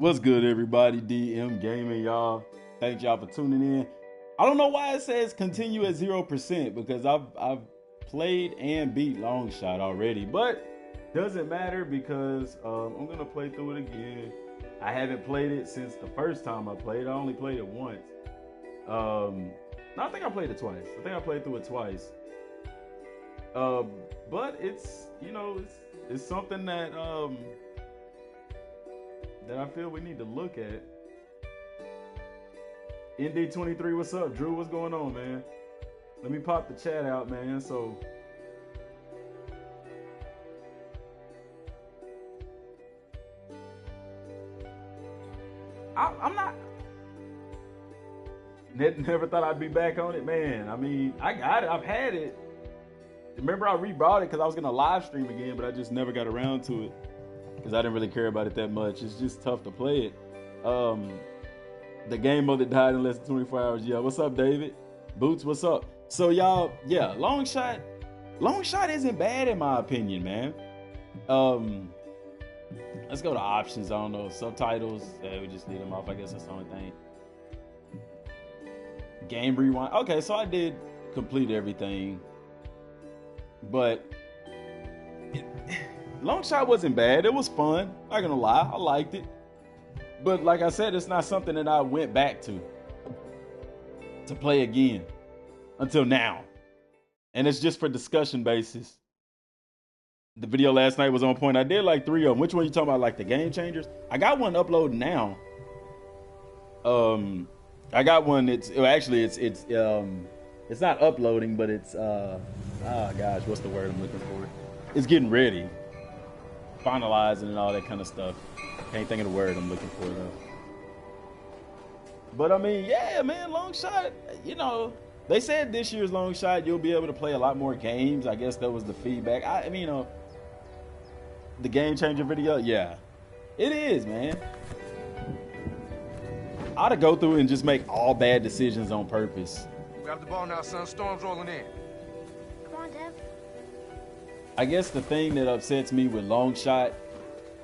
What's good, everybody? DM Gaming, y'all. Thank y'all for tuning in. I don't know why it says continue at 0% because I've played and beat LongShot already, but doesn't matter because I'm gonna play through it again. I haven't played it since the first time I played. I only played it once. No, I think I played it twice. I think I played through it twice. But it's it's something that that I feel we need to look at. ND23, what's up? Drew, what's going on, man? Let me pop the chat out, man. So I'm not. Never thought I'd be back on it, man. I mean, I got it. I've had it. Remember, I rebought it because I was gonna live stream again, but I just never got around to it because I didn't really care about it that much. It's just tough to play it. The game mode that died in less than 24 hours. Yeah, what's up, David? Boots, what's up? So y'all, yeah, LongShot isn't bad in my opinion, man. Let's go to options. I don't know, subtitles. We just leave them off. I guess that's the only thing. Game rewind. Okay, so I did complete everything, but LongShot wasn't bad. It was fun. Not gonna lie, I liked it. But like I said, it's not something that I went back to play again until now. And it's just for discussion basis. The video last night was on point. I did like 3 of them. Which one you talking about? Like the game changers? I got one uploaded now. I got one. It's not uploading, but it's gosh, what's the word I'm looking for? It's getting ready, finalizing and all that kind of stuff. Can't think of the word I'm looking for though. But I mean, yeah, man, LongShot. You know, they said this year's LongShot you'll be able to play a lot more games. I guess that was the feedback. I mean, the game changer video, yeah, it is, man. I ought to go through and just make all bad decisions on purpose. Grab the ball now, son. Storm's rolling in. Come on, Dev. I guess the thing that upsets me with LongShot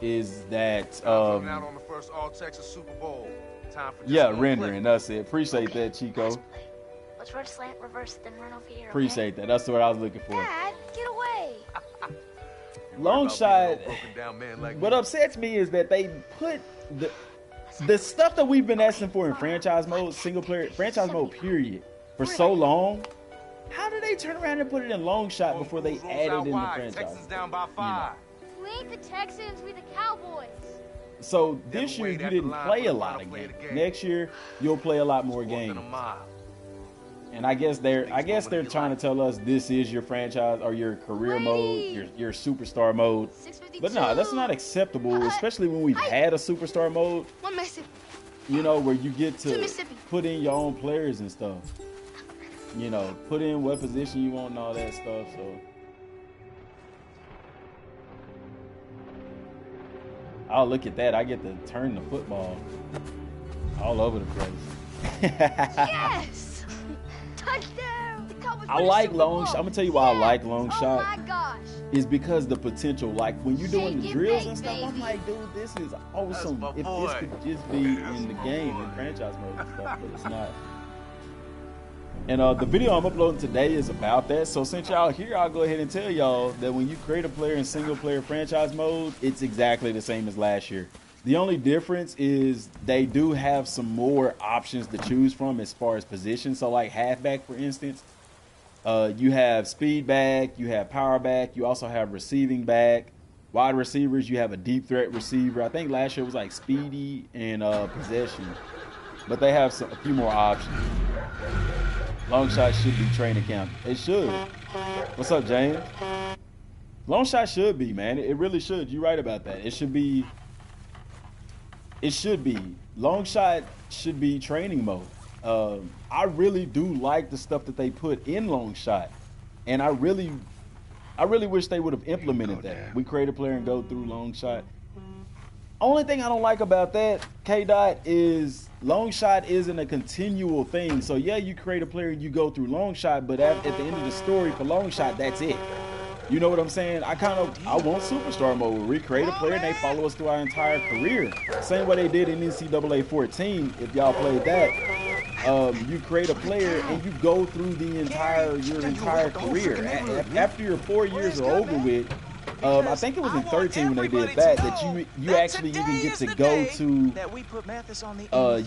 is that out on the first All Texas Super Bowl. Time for yeah, rendering. That's it. Appreciate that, Chico. Let's run slant, reverse, then run over here. Appreciate that. That's what I was looking for. Dad, get away. LongShot. What upsets me is that they put the stuff that we've been asking for in franchise mode, single player franchise mode, period, for so long. How did they turn around and put it in LongShot before they added in the franchise? Texans down by 5. We ain't the Texans, we the Cowboys. So this year you didn't play a lot of games. Next year you'll play a lot more games. And I guess they're trying to tell us this is your franchise or your career mode, your superstar mode. But no, that's not acceptable, especially when we've had a superstar mode. You know, where you get to put in your own players and stuff. You know, put in what position you want and all that stuff. So oh, look at that. I get to turn the football all over the place. Yes! Touchdown! I like LongShot. I'm going to tell you why I like LongShot. Oh my gosh. Is because the potential. Like when you're doing the drills and stuff, I'm like, dude, this is awesome. If this could just be in the game, in franchise mode and stuff, but it's not. And the video I'm uploading today is about that. So since y'all here, I'll go ahead and tell y'all that when you create a player in single player franchise mode, it's exactly the same as last year. The only difference is they do have some more options to choose from as far as positions. So like halfback, for instance, you have speed back, you have power back, you also have receiving back. Wide receivers, you have a deep threat receiver. I think last year it was like speedy and possession, but they have a few more options. LongShot should be training camp. It should. What's up, James? LongShot should be, man. It really should. You're right about that. It should be. LongShot should be training mode. I really do like the stuff that they put in LongShot, and I really wish they would have implemented that. We create a player and go through LongShot. Only thing I don't like about that, K-Dot, is LongShot isn't a continual thing. So yeah, you create a player, you go through LongShot, but at the end of the story for LongShot, that's it. You know what I'm saying? I want superstar mode where we create a player and they follow us through our entire career. Same way they did in NCAA 14. If y'all played that, you create a player and you go through your entire career. After your 4 years are over with, I think it was in 13 when they did that you actually even get to go to,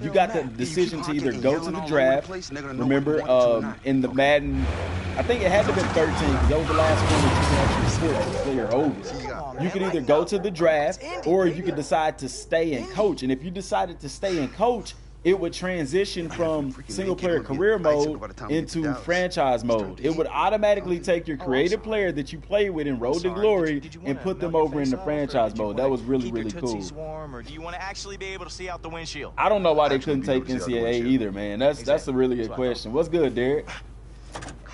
you got the decision to either go to the draft. Remember, in the Madden, I think it had to have been 13 because that was the last one that you can actually put the player over. You can either go to the draft or you can decide to stay and coach. And if you decided to stay and coach, it would transition from single player career mode into franchise mode. It would automatically take your creative player that you play with in Road to Glory and put them over in the franchise mode. That was really, really cool. I don't know why they couldn't take NCAA either, man. That's a really good question. What's good, Derek?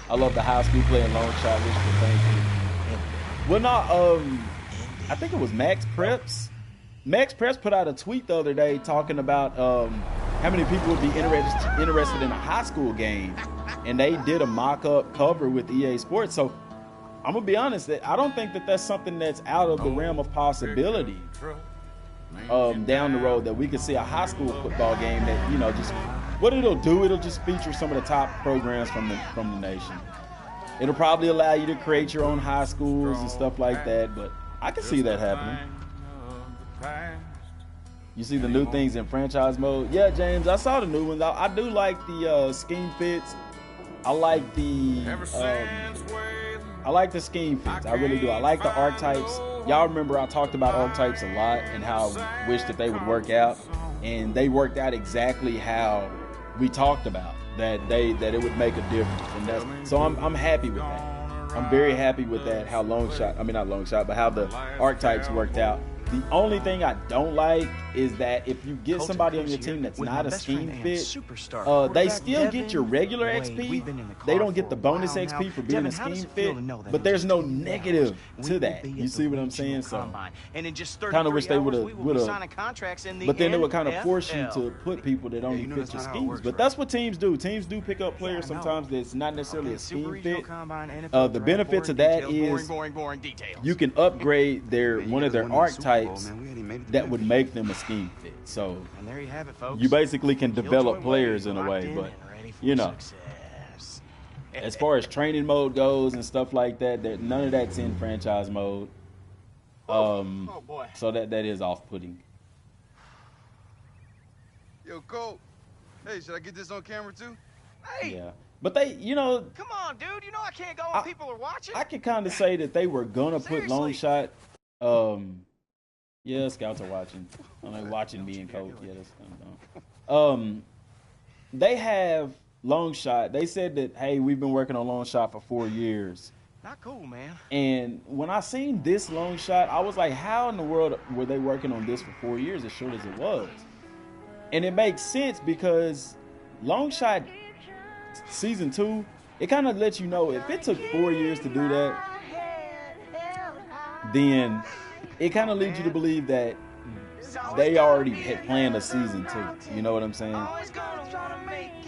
I love the high school play and long shot. Thank you. Well, no, I think it was Max Preps. Max Preps put out a tweet the other day talking about how many people would be interested in a high school game, and they did a mock-up cover with EA Sports. So I'm gonna be honest, that I don't think that that's something that's out of the realm of possibility down the road, that we could see a high school football game that, you know, just what it'll do, it'll just feature some of the top programs from the nation. It'll probably allow you to create your own high schools and stuff like that, but I can see that happening. You see the new things in franchise mode? Yeah, James, I saw the new ones. I do like the scheme fits. I like the scheme fits. I really do. I like the archetypes. Y'all remember I talked about archetypes a lot and how I wish that they would work out, and they worked out exactly how we talked about that it would make a difference. And so I'm happy with that. I'm very happy with that. How not long shot, but how the archetypes worked out. The only thing I don't like is that if you get somebody on your team that's not a scheme fit, they still get your regular XP. They don't get the bonus XP for being a scheme fit, but there's no negative to that. You see what I'm saying? So kind of wish they would have, but then it would kind of force you to put people that only fit your schemes. But that's what teams do. Teams do pick up players sometimes that's not necessarily a scheme fit. The benefit to that is you can upgrade one of their archetypes that would make them a scheme fit. So you basically can develop players in a way, but you know, as far as training mode goes and stuff like that, none of that's in franchise mode. So that is off-putting. Yo, Cole. Hey, should I get this on camera too? Hey. Yeah. But they, you know, come on, dude. You know I can't go when people are watching. I can kind of say that they were gonna put LongShot. Yeah, scouts are watching. I'm like watching me and Coach. Yeah, that's kind of dumb. They have LongShot. They said that, hey, we've been working on LongShot for 4 years. Not cool, man. And when I seen this LongShot, I was like, how in the world were they working on this for 4 years, as short as it was? And it makes sense because LongShot Season 2, it kind of lets you know if it took 4 years to do that, then it kind of leads you to believe that they already had planned a Season 2. You know what I'm saying?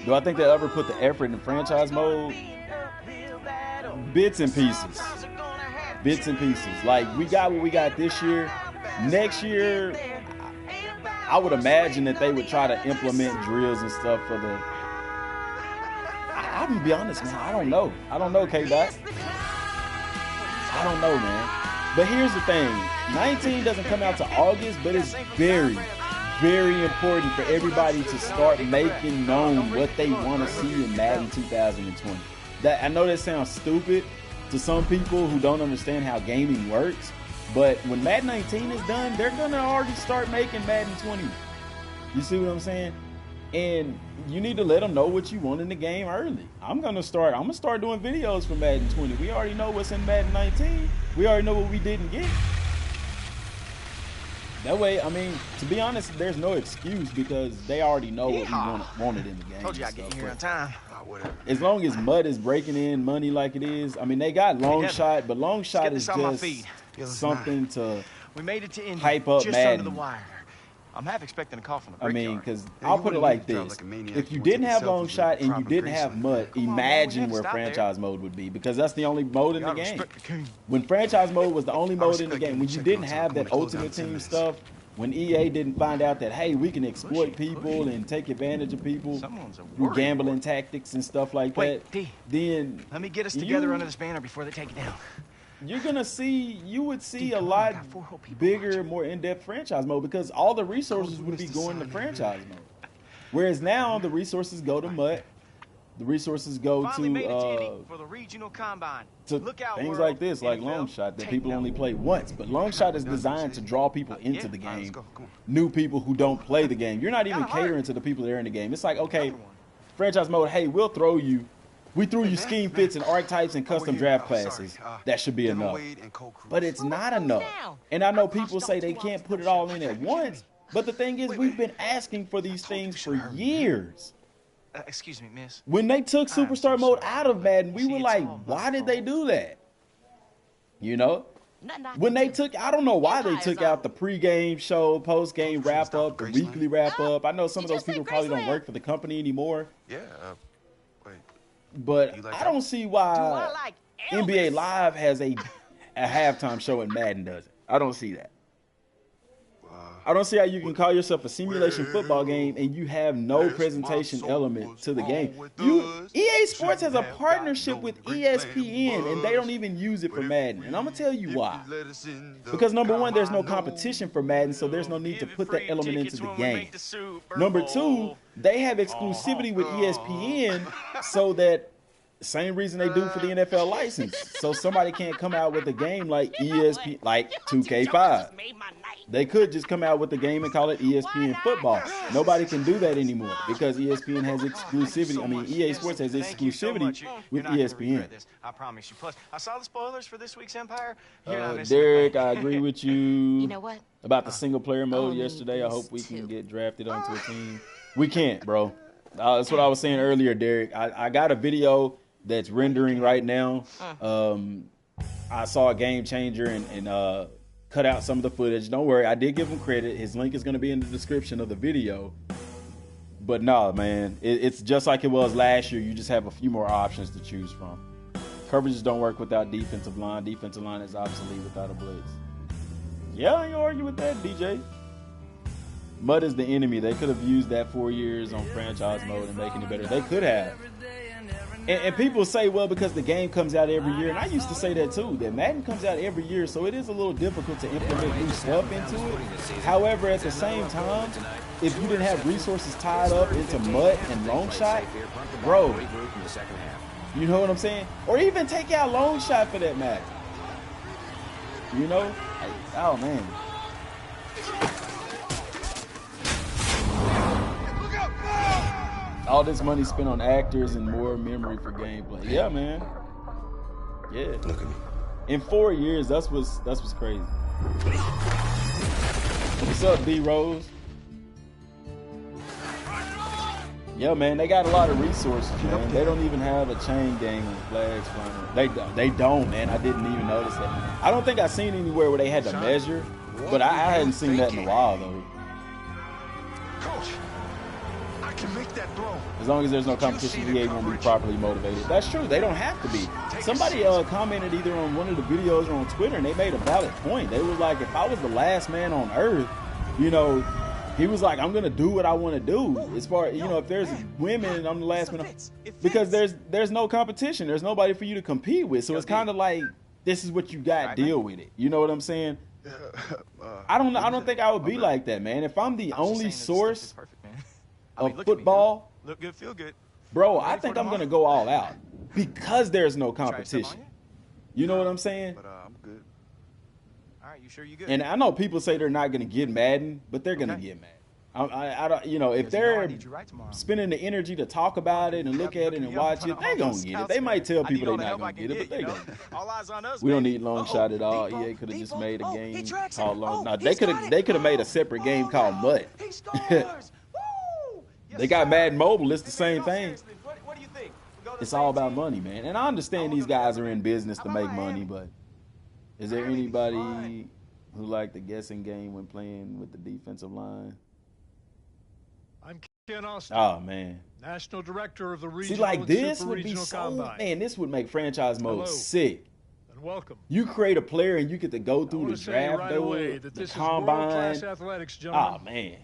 Do I think they'll ever put the effort in franchise mode? Bits and pieces. Bits and pieces. Like, we got what we got this year. Next year, I would imagine that they would try to implement drills and stuff for the... I'm gonna be honest, man. I don't know. K-Dot. I don't know, man. But here's the thing. 19 doesn't come out to August, but it's very, very important for everybody to start making known what they want to see in Madden 2020. I know that sounds stupid to some people who don't understand how gaming works, but when Madden 19 is done, they're going to already start making Madden 20. You see what I'm saying? And you need to let them know what you want in the game early. I'm gonna start doing videos for Madden 20. We already know what's in Madden 19. We already know what we didn't get. That way, I mean, to be honest, there's no excuse because they already know what we wanted in the game. Told you I'd get here on time. As long as Mud is breaking in money like it is, I mean, they got LongShot, but LongShot is just something to we made it to Indy, hype up just Madden. under the wire. I'm half expecting a call from the I brickyard. mean, because I'll put it like this. If you didn't have LongShot and you didn't have MUT, imagine where franchise mode would be, because that's the only mode in the game. When franchise mode was the only mode in the game, when you didn't have that Ultimate Team stuff, when EA didn't find out that, hey, we can exploit people and take advantage of people through gambling tactics and stuff like that, then let me get us together under this banner before they take it down. You're gonna see, you would see a lot bigger, more in-depth franchise mode, because all the resources would be going to franchise mode. Whereas now the resources go to MUT, the resources go to for the regional combine. Things like this, like LongShot, that people only play once. But LongShot is designed to draw people into the game, new people who don't play the game. You're not even catering to the people that are in the game. It's like, okay, franchise mode, hey, we threw you scheme fits and archetypes and custom draft classes. That should be enough. But it's not enough. And I know people say they can't put it all in at once. But the thing is, we've been asking for these things for years. Excuse me, miss. When they took Superstar mode out of Madden, we were like, why did they do that? You know? When they took, I don't know why they took out the pre-game show, post-game wrap-up, the weekly wrap-up. I know some of those people probably don't work for the company anymore. Yeah, but I don't see why NBA Live has a halftime show and Madden doesn't. I don't see that. I don't see how you can call yourself a simulation football game and you have no presentation element to the game. EA Sports has a partnership with ESPN and they don't even use it for Madden. And I'm going to tell you why. Because number one, there's no competition for Madden, so there's no need to put that element into the game. Number two, they have exclusivity with ESPN so that same reason they do for the NFL license. So somebody can't come out with a game like ESPN, like 2K5. They could just come out with the game and call it ESPN football. Nobody can do that anymore because ESPN has exclusivity. I mean, EA Sports has exclusivity with ESPN. I promise you. Plus, I saw the spoilers for this week's Empire. Derek, I agree with you. You know what? About the single player mode yesterday. I hope we can get drafted onto a team. We can't, bro. That's what I was saying earlier, Derek. I got a video that's rendering right now. I saw a game changer and cut out some of the footage. Don't worry, I did give him credit. His link is going to be in the description of the video. But nah, man, it's just like it was last year. You just have a few more options to choose from. Coverages don't work without defensive line. Defensive line is obsolete without a blitz. Yeah, I ain't argue with that, DJ. MUT is the enemy. They could have used that 4 years on franchise mode and making it better. They could have. And people say, well, because the game comes out every year. And I used to say that too, that Madden comes out every year, so it is a little difficult to implement new stuff into it. However, at the same time, if you didn't have resources tied up into MUT and LongShot, bro, you know what I'm saying? Or even take out LongShot for that matter. You know? Oh, man. All this money spent on actors and more memory for gameplay. Yeah, man. Yeah. Look at me. In 4 years, that's what's crazy. What's up, D Rose? Yeah, man, they got a lot of resources, man. They don't even have a chain gang with flags flying. They don't, man. I didn't even notice that. I don't think I've seen anywhere where they had to measure, but I hadn't seen that in a while, though. Coach, I can make that throw. As long as there's no competition, EA won't be properly motivated. That's true. They don't have to be. Somebody commented either on one of the videos or on Twitter, and they made a valid point. They was like, if I was the last man on Earth, you know, he was like, I'm gonna do what I want to do. As far, you know, if there's women and I'm the last man, because there's no competition. There's nobody for you to compete with. So it's kind of like, this is what you got. Deal with it. You know what I'm saying? I don't think I would be like that, man. If I'm the only source of football, look good, feel good, bro, I think I'm gonna go all out because there's no competition. You know what I'm saying? But I'm good. All right, you sure you good? And I know people say they're not gonna get Madden, but they're gonna get Madden. I don't, you know, if they're spending the energy to talk about it and look at it and watch it, they gonna get it. They might tell people they're not gonna get it, but they gonna get it. All eyes on us. We don't need LongShot at all. EA could have just made a game called Long. No, they could have made a separate game called MUT. They got Madden Mobile. It's the same thing. What do you think? It's all about money, man. And I understand these guys are in business to make money, but is there anybody who liked the guessing game when playing with the defensive line? Ken Austin. Oh man. National Director of the See, Regional like and this Super would be Regional so, Combine. man, this would make franchise mode Hello. sick. And welcome. You create a player and you get to go I through want the to say draft, right away that the this is combine. world-class athletics, gentlemen. Oh man.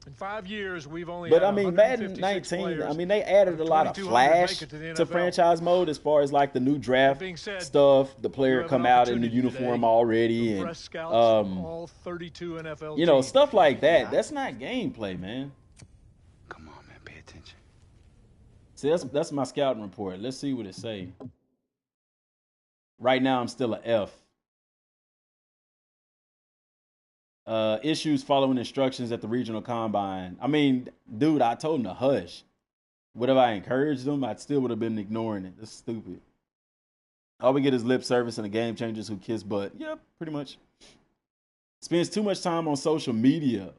In 5 years, we've only But had I mean, Madden 156 19, players. I mean, they added a lot of 2,200 flash make it to the to NFL. franchise mode as far as like the new draft That being said, stuff. The you player have come an out in the opportunity uniform today already, to and press scouts from all 32 NFL you know, teams. stuff like that. That's not gameplay, man. Come on, man. Pay attention. See, that's my scouting report. Let's see what it say. Right now, I'm still a F. Issues following instructions at the regional combine. I mean, dude, I told him to hush. What if I encouraged them? I still would have been ignoring it. That's stupid. All we get is lip service and the game changers who kiss butt. Yep, pretty much. Spends too much time on social media.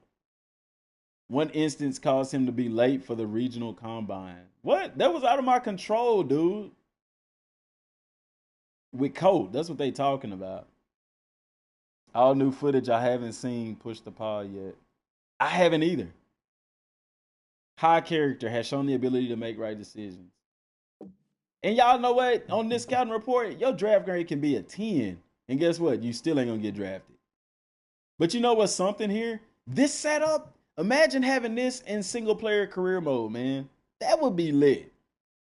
One instance caused him to be late for the regional combine. What? That was out of my control, dude. With code. That's what they talking about. All new footage I haven't seen push the pod yet. I haven't either. High character has shown the ability to make right decisions. And y'all know what? On this scouting report, your draft grade can be a 10. And guess what? You still ain't going to get drafted. But you know what's something here? This setup, imagine having this in single player career mode, man. That would be lit.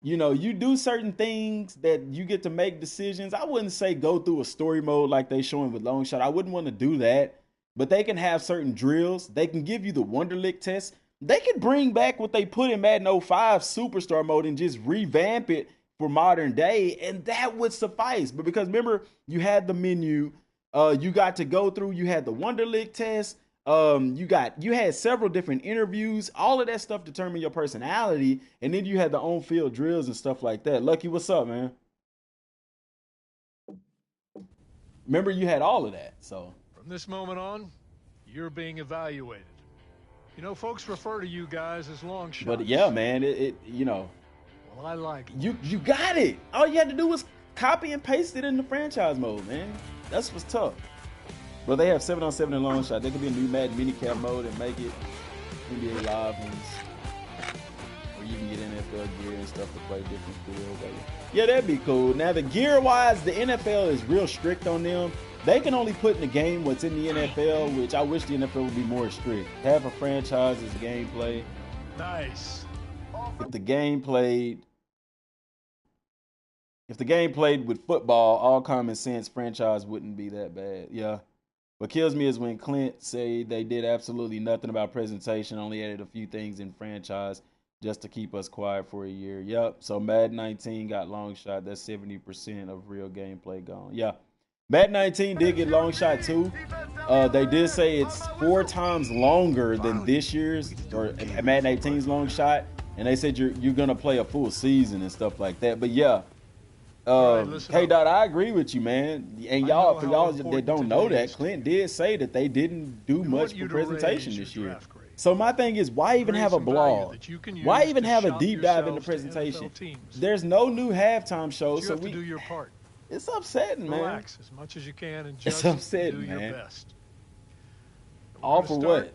You know, you do certain things that you get to make decisions. I wouldn't say go through a story mode like they showing with LongShot. I wouldn't want to do that. But they can have certain drills. They can give you the Wonderlick test. They could bring back what they put in Madden 05 Superstar mode and just revamp it for modern day, and that would suffice. But because remember, you had the menu, you got to go through, you had the Wonderlick test, you had several different interviews, all of that stuff determined your personality, and then you had the on-field drills and stuff like that. Lucky, what's up, man? Remember, you had all of that. So From this moment on, you're being evaluated. You know, folks refer to you guys as long shots. but yeah, man, it you know, Well, I like it. you got it. All you had to do was copy and paste it in the franchise mode, man. That's what's tough. But they have 7-on-7 in long shot. There could be a new Madden minicap mode and make it NBA Live ones, where you can get NFL gear and stuff to play different fields. Yeah, that'd be cool. Now, the gear-wise, the NFL is real strict on them. They can only put in the game what's in the NFL, which I wish the NFL would be more strict. Half a franchise is gameplay. Nice. If the game played with football, all common sense franchise wouldn't be that bad. Yeah. What kills me is when Clint say they did absolutely nothing about presentation, only added a few things in franchise just to keep us quiet for a year. Yep. So Madden 19 got long shot. That's 70% of real gameplay gone. Yeah. Madden 19 did get long shot too. They did say it's 4 times longer than this year's or Madden 18's long shot, and they said you're gonna play a full season and stuff like that. But yeah, hey Dot, I agree with you, man. And y'all, for y'all that don't know that, Clint did say that they didn't do much for presentation this year. So my thing is, why even have a blog? Why even have a deep dive into presentation? There's no new halftime show, so we do your part. It's upsetting, man. Relax as much as you can and It's just upsetting, do your man. best. All for what?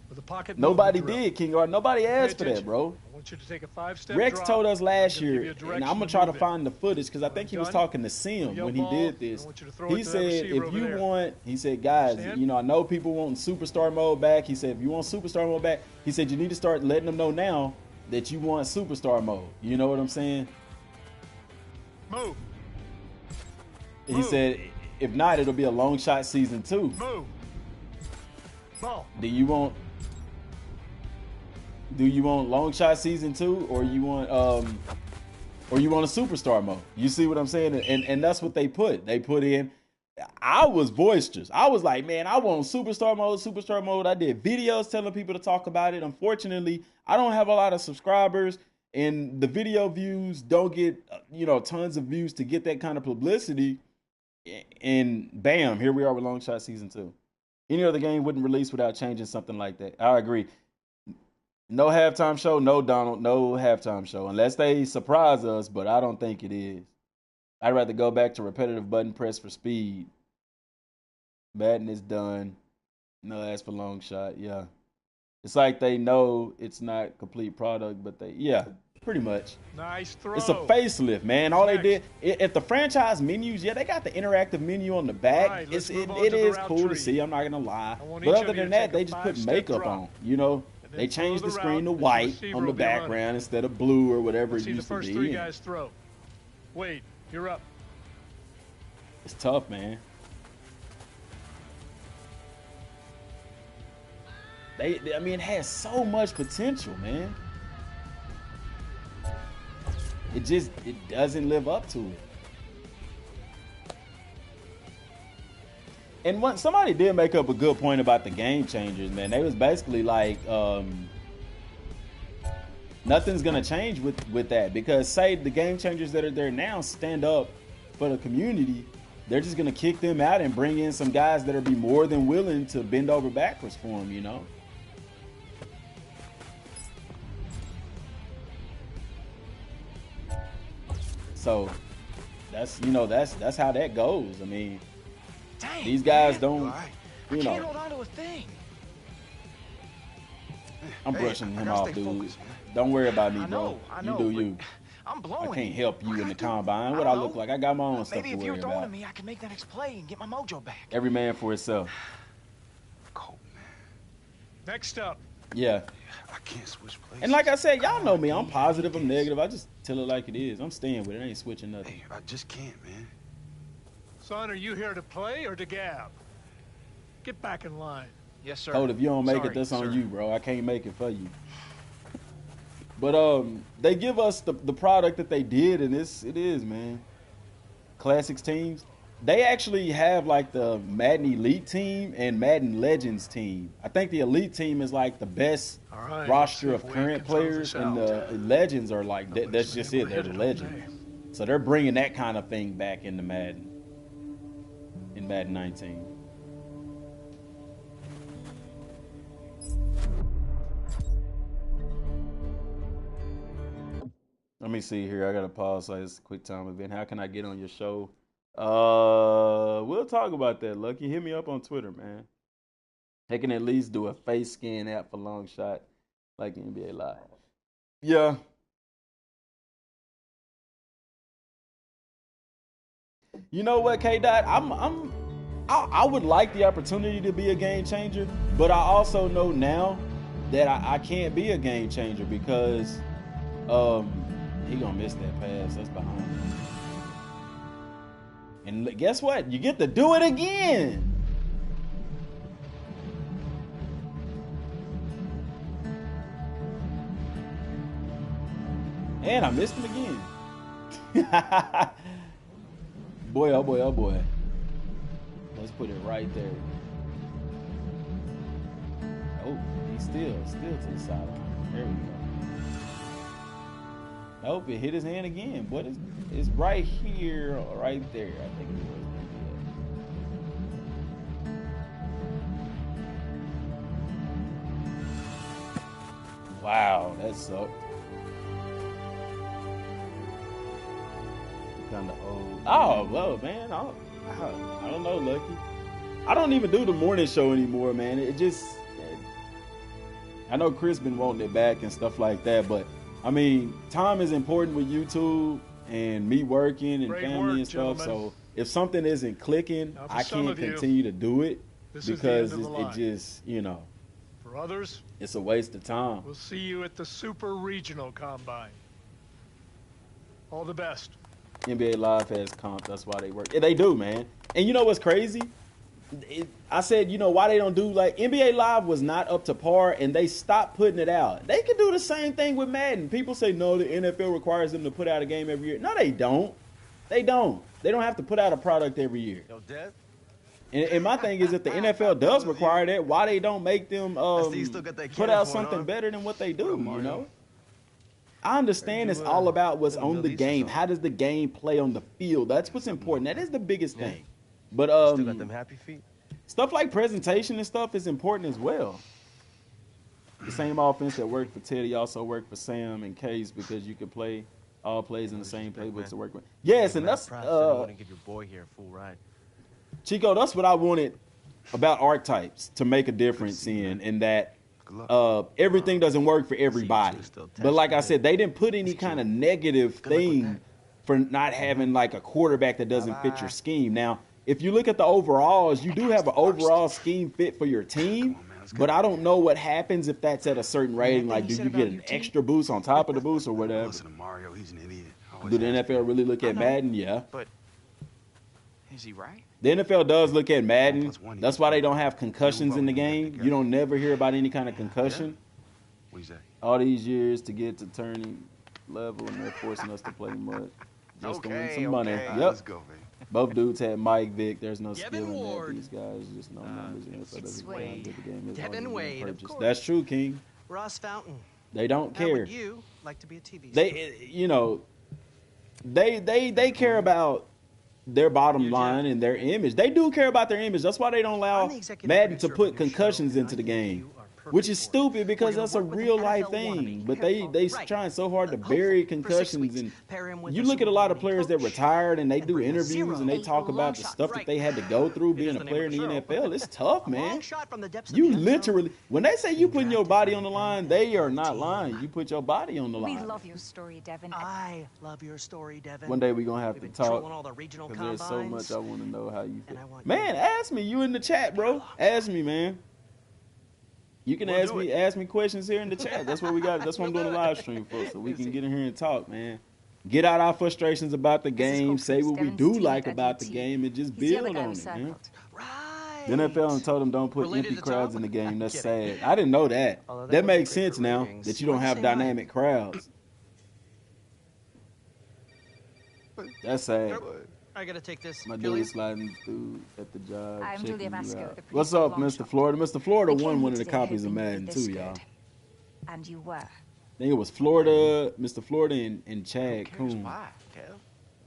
With a pocket Nobody movement drill. did, King Art. Nobody asked for that, attention. bro. I want you to take a 5-step Rex drop. told us last I'm gonna give year, you a and direction I'm gonna to try to move in. find the footage because I think he was Done? talking to Sim Your when he ball, did I this. want you to throw it He to that said, receiver if over you there. want, he said, guys, Understand? you know, I know people want superstar mode back. He said, if you want superstar mode back, he said, you need to start letting them know now that you want superstar mode. You know what I'm saying? Move. He Move. said, if not, it'll be a long shot season 2. Move. Ball. Do you want long shot season 2 or you want a superstar mode? You see what I'm saying? And that's what they put. They put in, I was boisterous. I was like, man, I want superstar mode. I did videos telling people to talk about it. Unfortunately, I don't have a lot of subscribers and the video views don't get, tons of views to get that kind of publicity. And bam, here we are with long shot season 2. Any other game wouldn't release without changing something like that. I agree. No halftime show, no Donald, no halftime show. Unless they surprise us, but I don't think it is. I'd rather go back to repetitive button press for speed. Madden is done. No ask for long shot, yeah. It's like they know it's not complete product, but yeah, pretty much. Nice throw. It's a facelift, man. All they did at the franchise menus, yeah, they got the interactive menu on the back. Right, it is cool to see. I'm not gonna lie, but other than that, they just put makeup on. You know, they changed the screen to white on the background instead of blue or whatever it used to be. See the first 3 guys throw. Wade, you're up. It's tough, man. I mean, it has so much potential, man. It doesn't live up to it. And somebody did make up a good point about the game changers, man. They was basically like, nothing's gonna change with that, because say the game changers that are there now stand up for the community, they're just gonna kick them out and bring in some guys that'll be more than willing to bend over backwards for them, you know. So that's how that goes. I mean, dang, these guys man, don't, I can't hold on to a thing. I'm brushing him off, dude. Focused, don't worry about me, bro. I know, you do you. I'm blowing. I can't help you in the combine. What I look like? I got my own stuff to worry about. Maybe if you're throwing at me, I can make that next play and get my mojo back. Every man for himself. Cold, man. Next up. Yeah. I can't switch places. And like I said, y'all know me. I'm positive. I'm negative. I just tell it like it is. I'm staying with it. I ain't switching nothing. Hey, I just can't, man. Son, are you here to play or to gab? Get back in line. Yes, sir. Code, if you don't make it, that's on you, bro. I can't make it for you. But they give us the product that they did, and it is, man. Classics teams. They actually have like the Madden Elite team and Madden Legends team. I think the Elite team is like the best roster of current players, and the Legends are like that's just it. They're the Legends. So they're bringing that kind of thing back into Madden. In Madden 19. Let me see here. I gotta pause. Like, it's a quick time event. How can I get on your show? We'll talk about that, Lucky. Hit me up on Twitter, man. They can at least do a face scan app for LongShot, like NBA Live. Yeah. You know what, K-Dot? I would like the opportunity to be a game changer, but I also know now that I can't be a game changer because he gonna miss that pass. That's behind him. And guess what? You get to do it again. And I missed him again. Boy, oh boy, oh boy. Let's put it right there. Oh, he's still to the sideline. There we go. Nope, it hit his hand again. What is? It's right here, right there. I think it was. Wow, that sucked. Kind of old. Oh, well, man. I don't know, Lucky. I don't even do the morning show anymore, man. I know Chris been wanting it back and stuff like that, but I mean, time is important with YouTube and me working and family and stuff. So if something isn't clicking, I can't continue to do it because it just, For others, it's a waste of time. We'll see you at the Super Regional Combine. All the best. NBA Live has comp. That's why they work. Yeah, they do, man. And you know what's crazy? I said, why they don't do like NBA Live was not up to par, and they stopped putting it out. They can do the same thing with Madden. People say no, the NFL requires them to put out a game every year. No, they don't. They don't. They don't have to put out a product every year. Yo, Dev? And my thing is, if the NFL does require that, why they don't make them put out something better than what they do? I understand it's all about what's on the game. How does the game play on the field? That's what's important. That is the biggest thing. But still got them happy feet. Stuff like presentation and stuff is important as well. The same offense that worked for Teddy also worked for Sam and Case because you can play all plays in the same playbooks to work with. Yes, and that's I want to give your boy here a full ride. Chico, that's what I wanted about archetypes to make a difference in that everything doesn't work for everybody. But like I said, they didn't put any kind of negative thing for not having like a quarterback that doesn't fit your scheme. Now, if you look at the overalls, you do have an overall scheme fit for your team. But I don't know what happens if that's at a certain rating. Like, do you get an extra boost on top of the boost or whatever? Mario, he's an idiot. Do the NFL really look at Madden? Yeah. But is he right? The NFL does look at Madden. That's why they don't have concussions in the game. You don't never hear about any kind of concussion. All these years to get to turning level, and they're forcing us to play mud just to win some money. Yep. Let's go, man. Both dudes had Mike Vick. There's no skill in that. These guys just no numbers. Devin Wade, of course. That's true, King. Ross Fountain. They don't How care. would you like to be a TV star? They care about their bottom line and their image. They do care about their image. That's why they don't allow Madden to put concussions into the game. Which is stupid because that's a real life thing. But they trying so hard to bury concussions. And you look at a lot of players that retired and they do interviews and they talk about the stuff that they had to go through being a player in the NFL. It's tough, man. You literally, when they say you putting your body on the line, they are not lying. You put your body on the line. We love your story, Devin. I love your story, Devin. One day we're going to have to talk because there's so much I want to know how you feel. Man, ask me. You in the chat, bro. Ask me, man. You can ask me questions here in the chat. That's what we got. That's what I'm doing a live stream for, so we can get in here and talk, man. Get out our frustrations about the game. Say what we do like about the game, and just build on it, man. The NFL told them don't put empty crowds in the game. That's sad. I didn't know that. That makes sense now that you don't have dynamic crowds. That's sad. I gotta take this. My dude sliding through at the job. I'm Julia Vasco. What's up, Mr. Florida? Mr. Florida won one of the copies of Madden too, y'all. And you were. I think it was Florida, Mr. Florida, and Chad Coon. Why, Kev?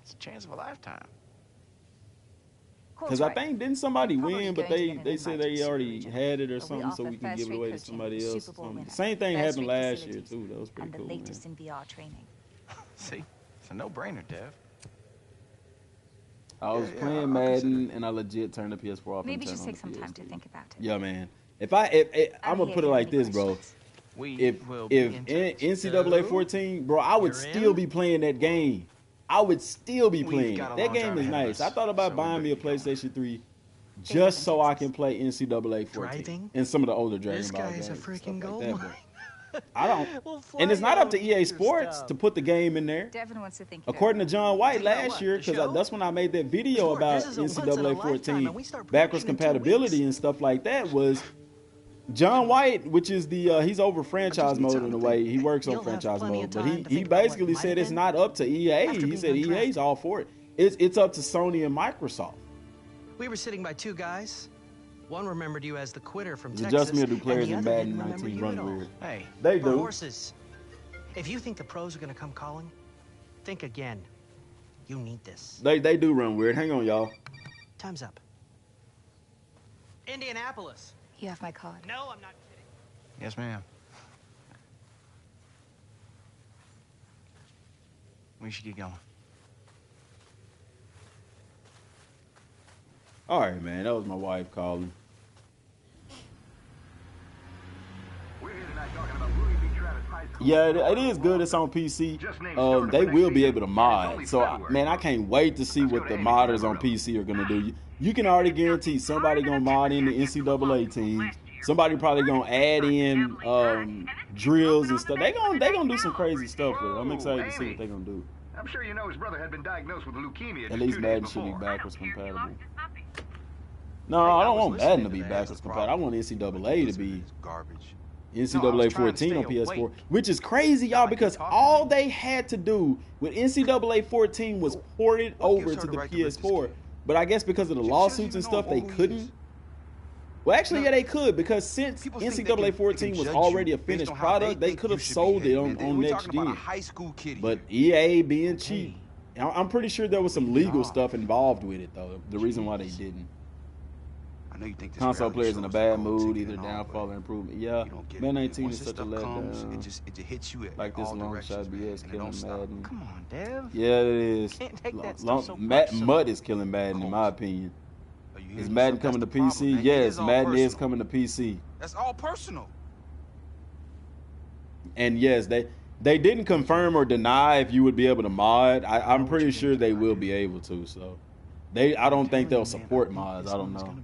It's a chance of a lifetime. Because I think didn't somebody win, but they said they already had it or something, so we can give it away to somebody else. Same thing happened last year too. That was pretty cool. And the latest in VR training. See, it's a no-brainer, Dev. I was playing Madden and I legit turned the PS4 off. Maybe just take some time to think about it. Yeah, man. If I'm gonna put it like this, bro. If NCAA 14, bro, I would still be playing that game. I would still be playing it. That game is nice. I thought about buying me a PlayStation 3 just so I can play NCAA 14 and some of the older Dragon Ball games. This guy is a freaking gold mine. I don't, and it's not up to EA Sports to put the game in there. Devin wants to think. According to John White last year, because that's when I made that video about NCAA 14 backwards compatibility and stuff like that. Was John White, which is the he's over franchise mode in a way. He works on franchise mode, but he basically said it's not up to EA. He said EA's all for it. It's up to Sony and Microsoft. We were sitting by two guys. One remembered you as the quitter from Texas. Just me or do players in Madden 19 run weird? Hey, they do. Horses. If you think the pros are going to come calling, think again. You need this. They do run weird. Hang on, y'all. Time's up. Indianapolis. You have my card. No, I'm not kidding. Yes, ma'am. We should get going. All right, man. That was my wife calling. Yeah, it is good. It's on PC. They will be able to mod. So, man, I can't wait to see what the modders on PC are going to do. You can already guarantee somebody going to mod in the NCAA teams. Somebody probably going to add in drills and stuff. They gonna do some crazy stuff with it. I'm excited to see what they're going to do. I'm sure you know his brother had been diagnosed with leukemia. At least Madden should be backwards compatible. No, I don't want Madden to be backwards compatible. I want NCAA to be garbage. NCAA 14 on PS4, which is crazy, y'all, because all they had to do with NCAA 14 was port it over to the PS4. But I guess because of the lawsuits and stuff, they couldn't. Well, actually, yeah, they could, because since NCAA 14 was already a finished product, they could have sold it on next year. But EA being cheap, I'm pretty sure there was some legal stuff involved with it, though. The reason why they didn't. Console players in a bad mood, either downfall or improvement. Yeah, Madden 19 is such a letdown. It just hits you like this LongShot BS killing Madden. Come on, Dev. Yeah, it is. Mud is killing Madden, in my opinion. Is Madden coming to PC? Yes, Madden is coming to PC. That's all personal. And yes, they didn't confirm or deny if you would be able to mod. I'm pretty sure they will be able to. So I don't think they'll support mods. I don't know.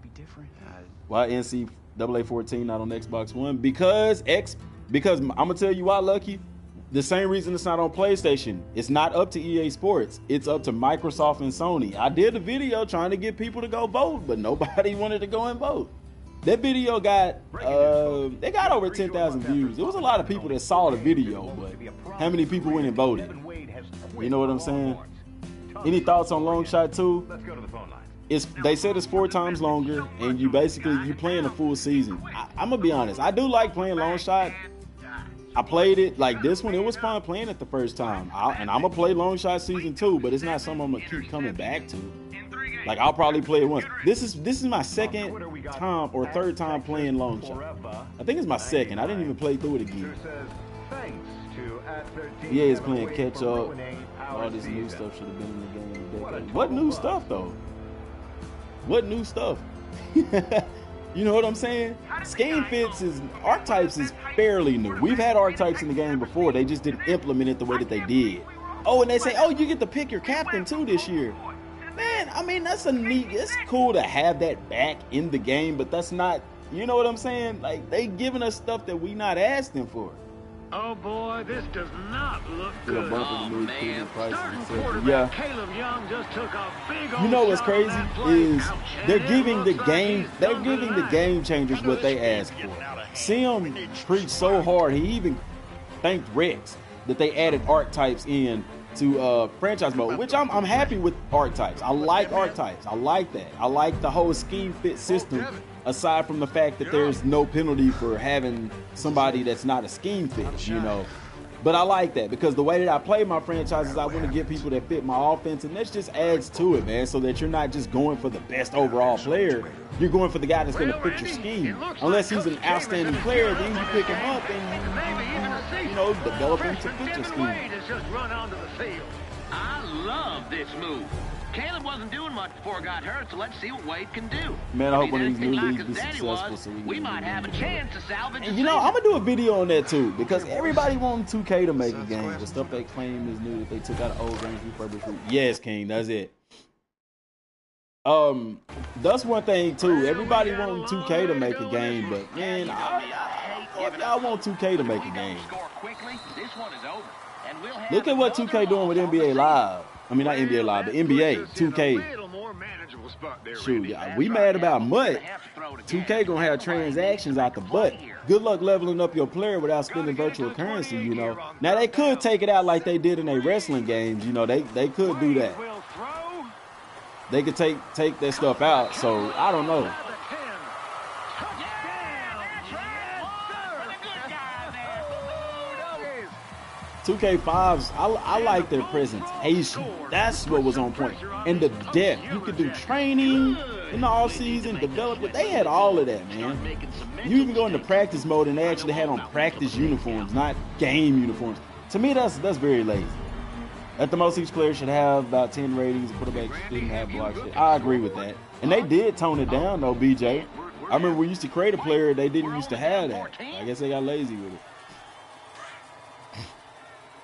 Why NCAA 14 not on Xbox One? Because I'm gonna tell you why, Lucky. The same reason it's not on PlayStation. It's not up to EA Sports. It's up to Microsoft and Sony. I did a video trying to get people to go vote, but nobody wanted to go and vote. That video got they got over 10,000 views. There was a lot of people that saw the video, but how many people went and voted? You know what I'm saying? Any thoughts on LongShot 2? Let's go to the phone line. They said it's 4 times longer, and you playing a full season. I'm gonna be honest. I do like playing LongShot. I played it like this one. It was fun playing it the first time. And I'm gonna play LongShot Season 2, but it's not something I'm gonna keep coming back to. Like, I'll probably play it once. This is my second time or third time playing LongShot. I think it's my second. I didn't even play through it again. Yeah, it's playing catch up. All this new stuff should have been in the game. What new stuff though? What new stuff? You know what I'm saying? Scheme fits archetypes is fairly new. We've had archetypes in the game before. They just didn't implement it the way that they did. Oh, and they say, oh, you get to pick your captain too this year. Man, I mean, it's cool to have that back in the game, but that's not, you know what I'm saying? Like, they giving us stuff that we not asking for. Oh boy, this does not look good. Yeah. Caleb Young just took a big You know what's crazy is they're giving the game changers what they asked for. Sim preached so hard, he even thanked Rex that they added archetypes in to franchise mode, which I'm happy with archetypes. I like archetypes. I like that. I like the whole scheme fit system, aside from the fact that there's no penalty for having somebody that's not a scheme fit, you know. But I like that because the way that I play my franchises, I want to get people that fit my offense, and that just adds to it, man, so that you're not just going for the best overall player. You're going for the guy that's going to fit your scheme. Unless he's an outstanding player, then you pick him up and you know, develop him to fit your scheme. I love this move. Caleb wasn't doing much before he got hurt, so let's see what Wade can do. Man, I hope one of these new leagues be successful so we might have a chance to salvage. And you know, I'm gonna do a video on that too, because everybody wants 2K to make a game. The stuff they claim is new that they took out of old games, refurbished. Yes, King, that's it. That's one thing too. Everybody wants 2K to make a game, but man, if y'all want 2K to make a game, look at what 2K doing with NBA Live. I mean, not NBA Live, but NBA 2K. Shoot, yeah, we mad about MUT. 2K gonna have transactions out the butt. Good luck leveling up your player without spending virtual currency, you know. Now, they could take it out like they did in their wrestling games, you know. They could do that. They could take that stuff out, so I don't know. 2K5s, I like their presentation. That's what was on point. And the depth. You could do training in the off-season, develop it. They had all of that, man. You even go into practice mode and they actually had on practice uniforms, not game uniforms. To me, that's very lazy. At the most, each player should have about 10 ratings. Quarterback shouldn't have block shit. I agree with that. And they did tone it down, though, BJ. I remember we used to create a player, they didn't used to have that. I guess they got lazy with it.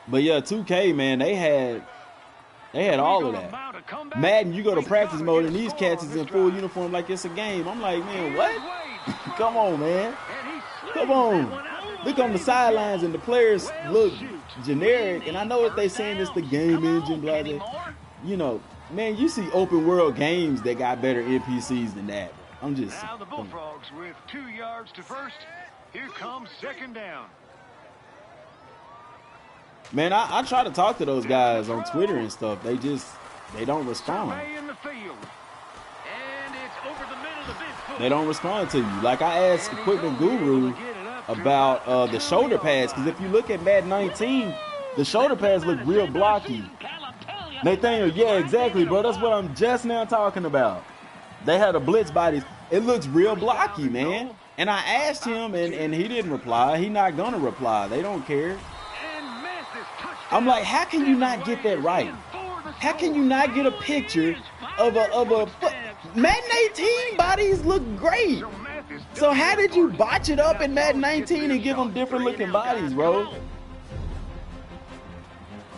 But yeah, 2K, man, they had all of that. Madden, you go to practice mode and these cats is in full uniform like it's a game. I'm like, man, what? Come on, man. Come on. Look on the sidelines and the players look generic. And I know what they saying it's the game engine, blah, blah. You know, man, you see open world games that got better NPCs than that. I'm just now the Bullfrogs with 2 yards to first. Here comes second down. Man, I try to talk to those guys on Twitter and stuff. They don't respond. They don't respond to you. Like I asked Equipment Guru about the shoulder pads, because if you look at Madden 19, the shoulder pads look real blocky. Nathaniel, yeah, exactly, bro. That's what I'm just now talking about. They had a blitz bodies. It looks real blocky, man. And I asked him, and he didn't reply. He not gonna reply. They don't care. I'm like, how can you not get that right? How can you not get a picture of a Madden 18 bodies look great. So how did you botch it up in Madden 19 and give them different looking bodies, bro?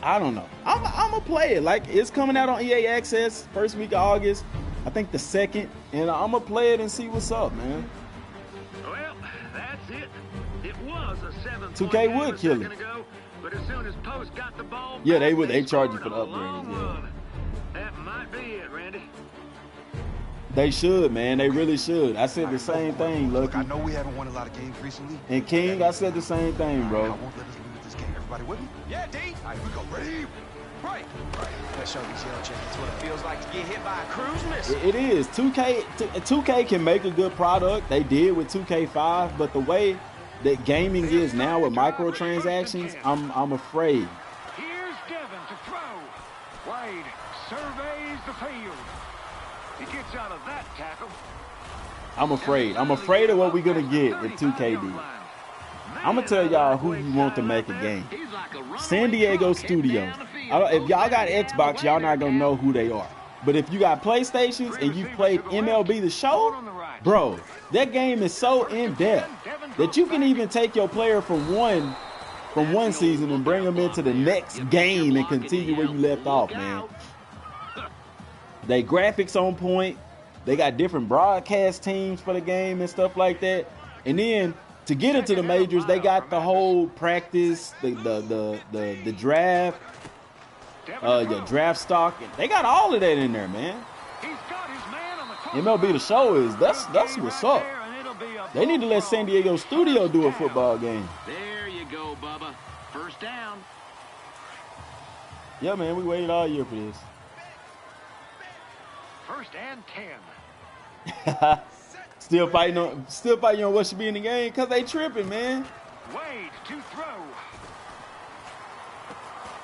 I don't know. I'm gonna play it. Like, it's coming out on EA Access first week of August. I think the 2nd, and I'm gonna play it and see what's up, man. Well, that's it. It was a 7-point 2K game would a kill second it. ago, but as soon as Post got the ball Yeah, they back, would. They charge you scored for the a long upgrades. Yeah. run. That might be it, Randy. They should, man. They really should. I said the same thing, Look, I Lucky. know we haven't won a lot of games recently. And King, I said the same thing, I bro. won't let us lose this game. Everybody with me? Yeah, D. All right, we go. Ready? Right. Let's show these yellow jackets what it feels like to get hit by a cruise missile. It is. 2K can make a good product. They did with 2K5, but the way that gaming is now with microtransactions, I'm afraid. Here's Devin to throw. Wade surveys the field. He gets out of that tackle. I'm afraid. I'm afraid of what we're gonna get with 2KD. I'm gonna tell y'all who you want to make a game. San Diego Studios. If y'all got Xbox, y'all not gonna know who they are. But if you got PlayStations and you played MLB The Show, bro, that game is so in-depth that you can even take your player from one season and bring them into the next game and continue where you left off, man. They graphics on point. They got different broadcast teams for the game and stuff like that. And then to get into the majors, they got the whole practice, the draft, your draft stock. They got all of that in there, man. MLB The Show is that's what's up. They need to let San Diego Studio do a football game. There you go, Bubba. First down. Yeah, man, we waited all year for this. First and 10. Still fighting on what should be in the game because they tripping, man. Wade to throw.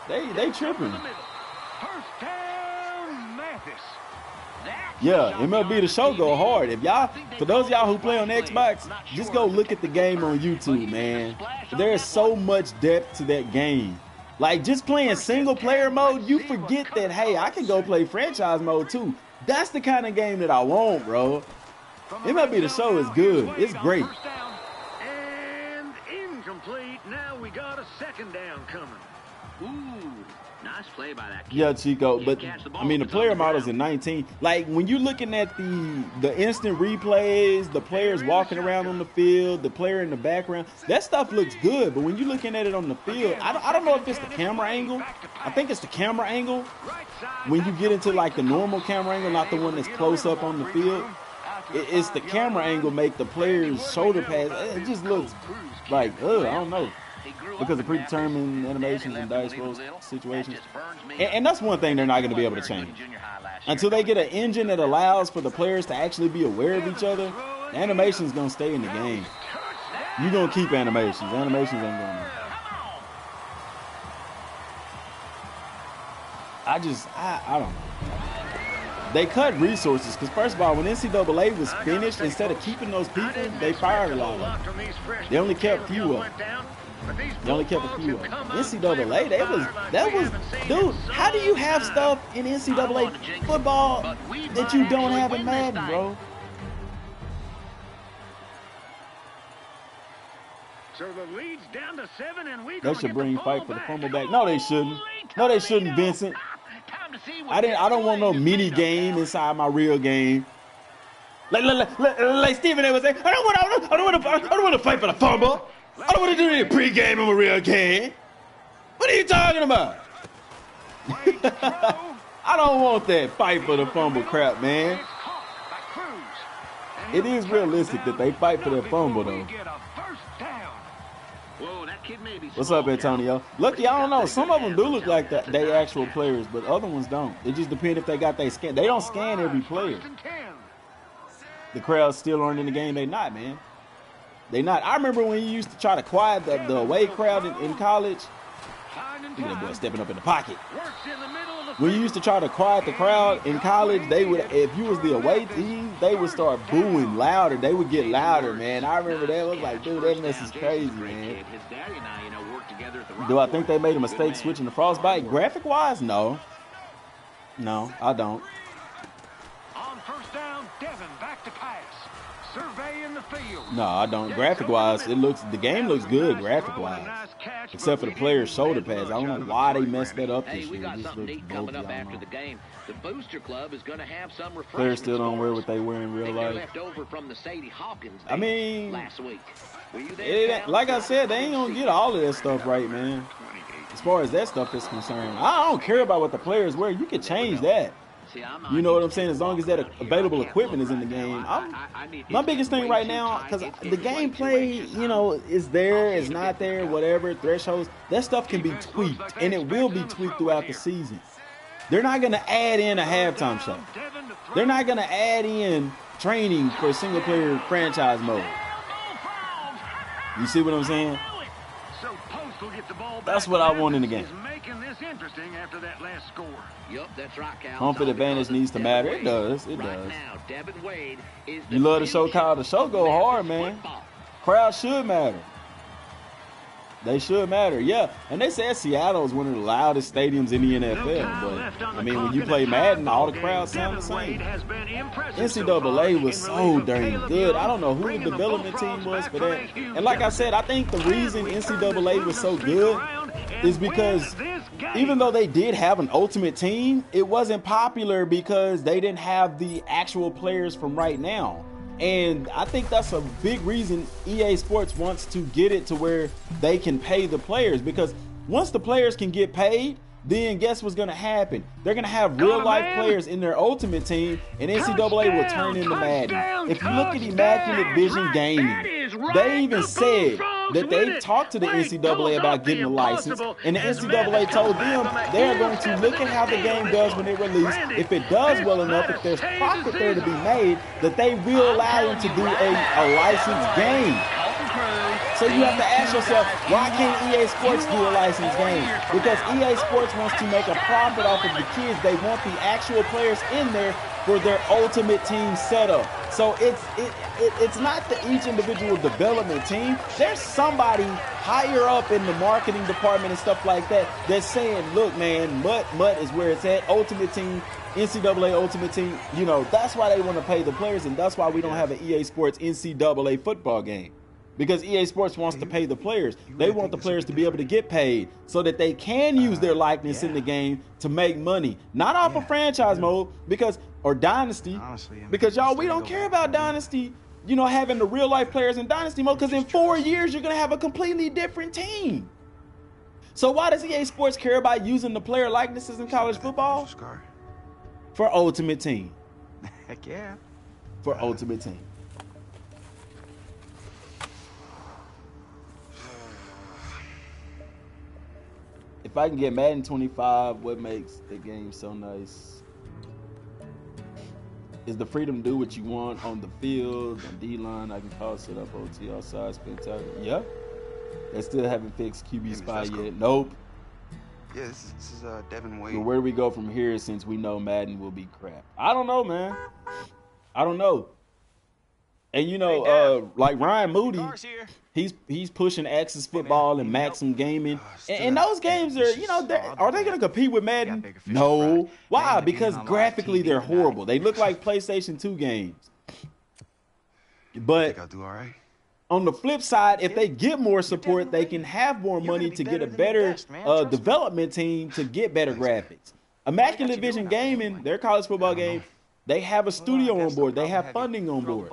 They tripping. First down, Mathis. Yeah, MLB The Show go hard. If y'all, for those of y'all who play on Xbox, just go look at the game on YouTube, man. There's so much depth to that game. Like, just playing single player mode, you forget that, hey, I can go play franchise mode too. That's the kind of game that I want, bro. MLB The Show is good. It's great. And incomplete. Now we got a second down coming. Ooh, nice play by that kid. Yeah, Chico, but I mean the player models in 19. Like when you're looking at the instant replays, the players walking around on the field, the player in the background, that stuff looks good. But when you're looking at it on the field, I don't know if it's the camera angle. I think it's the camera angle. When you get into like the normal camera angle, not the one that's close up on the field, it's the camera angle make the player's shoulder pass. It just looks like, I don't know. Because of predetermined animations and dice roll situations. And that's one thing they're not going to be able to change. Until they get an engine that allows for the players to actually be aware of each other, the animation's going to stay in the game. You're going to keep animations. Animations ain't going to. I don't know. They cut resources because, first of all, when NCAA was finished, instead of keeping those people, they fired a lot of them. They only kept few of them. They only kept a few of them. NCAA, that was, dude, how do you have stuff in NCAA football that you don't have in Madden, bro? So the lead's down to 7 and we They should bring fight for the fumble back. No, they shouldn't. No, they shouldn't, Vincent. I don't want no mini game inside my real game. Like Stephen A was saying, I don't want to fight for the fumble. I don't want to do any pregame in a real game. What are you talking about? I don't want that fight for the fumble crap, man. It is realistic that they fight for their fumble, though. What's up, Antonio? Lucky, I don't know. Some of them do look like they actual players, but other ones don't. It just depends if they got they scan. They don't scan every player. The crowd's still aren't in the game. They not, man. They not. I remember when you used to try to quiet the away crowd in college. Look at that boy stepping up in the pocket. When you used to try to quiet the crowd in college, they would, if you was the away team, they would start booing louder. They would get louder, man. I remember that. I was like, dude, that mess is crazy, man. Do I think they made a mistake switching to Frostbite? Graphic-wise, no. No, I don't. On first down, Devin back to pass. Surveying the No, I don't. Graphic-wise, the game looks good graphic-wise, except for the player's shoulder pads. I don't know why they messed that up this year. It just looks coming up after the game. The Booster Club is going to have some refreshments. Players still don't wear what they wear in real life. I mean, like I said, they ain't gonna get all of that stuff right, man. As far as that stuff is concerned, I don't care about what the players wear. You can change that. You know what I'm saying? As long as that available equipment is in the game. My biggest thing right now, because the gameplay, you know, is there, it's not there, whatever, thresholds, that stuff can be tweaked, and it will be tweaked throughout the season. They're not going to add in a halftime show. They're not going to add in training for single-player franchise mode. You see what I'm saying? That's what I want in the game. Home field advantage needs to matter. It does. It does. You love the show, Kyle. The show go hard, man. Crowd should matter. They should matter, yeah. And they said Seattle is one of the loudest stadiums in the NFL. But, I mean, when you play Madden, all the crowds sound the same. NCAA was so dang good. I don't know who the development team was for that. And like I said, I think the reason NCAA was so good is because even though they did have an ultimate team, it wasn't popular because they didn't have the actual players from right now. And I think that's a big reason EA Sports wants to get it to where they can pay the players, because once the players can get paid, then guess what's going to happen? They're going to have real-life players in their ultimate team, and NCAA will turn into Madden. If you look at Immaculate Vision Gaming, they even said that they talked to the NCAA about getting a license, and the NCAA told them they're going to look at how the game does when it releases. If it does well enough, if there's profit there to be made, that they will allow them to do a licensed game. So you have to ask yourself, why can't EA Sports do a licensed game? Because EA Sports wants to make a profit off of the kids. They want the actual players in there for their ultimate team setup. So it's not each individual development team. There's somebody higher up in the marketing department and stuff like that that's saying, look, man, MUT is where it's at. Ultimate team, NCAA ultimate team. You know, that's why they want to pay the players, and that's why we don't have an EA Sports NCAA football game. Because EA Sports wants to pay the players. They want the players to be able to get paid so that they can use their likeness in the game to make money. Not off of franchise mode or Dynasty. Honestly, because, y'all, we don't care about Dynasty, you know, having the real-life players in Dynasty mode, because in 4 years, you're going to have a completely different team. So why does EA Sports care about using the player likenesses in college football? For Ultimate Team. Heck yeah. For Ultimate Team. If I can get Madden 25, what makes the game so nice is the freedom to do what you want on the field, on D-line. I can call set up OT outside, spectacular. Yeah. They still haven't fixed QB spy yet. Nope. Yeah, this is Devin Wade. But where do we go from here since we know Madden will be crap? I don't know, man. I don't know. And, you know, like Ryan Moody, he's pushing Axis Football and Maxim Gaming. And those games are, you know, are they going to compete with Madden? No. Why? Because graphically they're horrible. They look like PlayStation 2 games. But on the flip side, if they get more support, they can have more money to get a better development team to get better graphics. Immaculate Vision Gaming, their college football game, they have a studio on board. They have funding on board.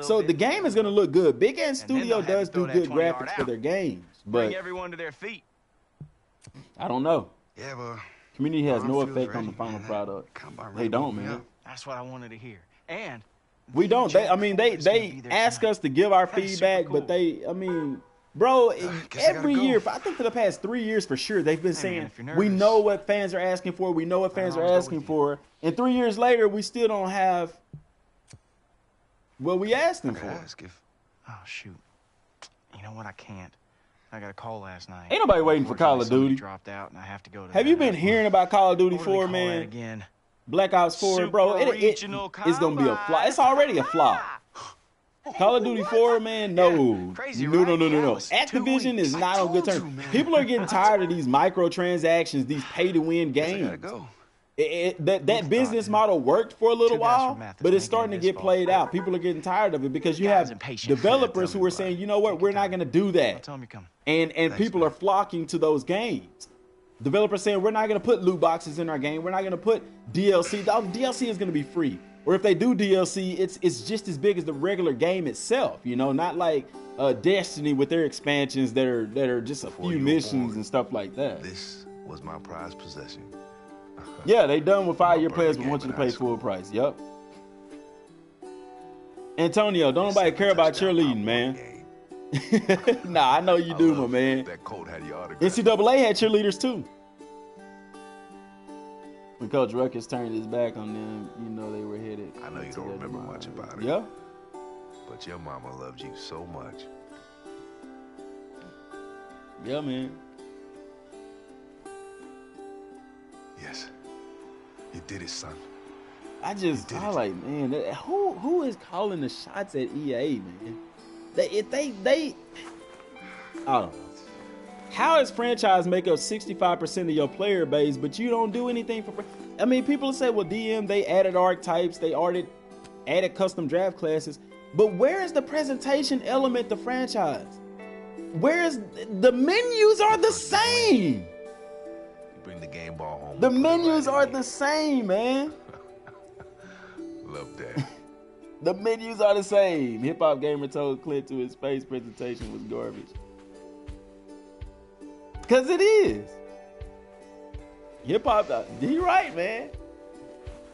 So the game is going to look good. Big Ant Studio does do good graphics for their games. But bring everyone to their feet. I don't know. Yeah, but community has no effect on the final product. They don't, man. That's what I wanted to hear. And we don't. They ask us to give our feedback, but bro, every year, I think for the past 3 years for sure, they've been saying, we know what fans are asking for. We know what fans are asking for. And 3 years later, we still don't have what we asked them for. Oh, shoot. You know what? I can't. I got a call last night. Ain't nobody waiting for Call of Duty. Dropped out and I have to go to have you been hearing about Call of Duty 4, man? Again? Black Ops 4, bro. It's going to be a flop. It's already a flop. Call of Duty 4, man, no. No. Activision is not on good terms. People are getting tired of these microtransactions, these pay-to-win games. That business model worked for a little while, but it's starting to get played out. People are getting tired of it because you have developers who are saying, you know what, we're not going to do that. And people are flocking to those games. Developers saying, we're not going to put loot boxes in our game. We're not going to put DLC. The DLC is going to be free. Or if they do DLC, it's just as big as the regular game itself, you know, not like Destiny with their expansions that are just a few missions and stuff like that. This was my prized possession. Yeah, they done with 5-year players but want you to pay full price. Yep. Antonio, don't nobody care about cheerleading, man. Nah, I know you do, my man. That coat had your autograph. NCAA had cheerleaders too. When Coach Ruckus turned his back on them, you know they were headed. I know you don't remember much about it. Yeah. But your mama loved you so much. Yeah, man. Yes. You did it, son. I like, man, who is calling the shots at EA, man? I don't know. How is franchise make up 65% of your player base, but you don't do anything for? I mean, people say, well, DM, they added archetypes, they added custom draft classes, but where is the presentation element to franchise? Where is the menus are the same? You bring the game ball home. The menus are the same, man. Love that. The menus are the same. Hip Hop Gamer told Clint to his face presentation was garbage. Cause it is. Hip hop, you right, man.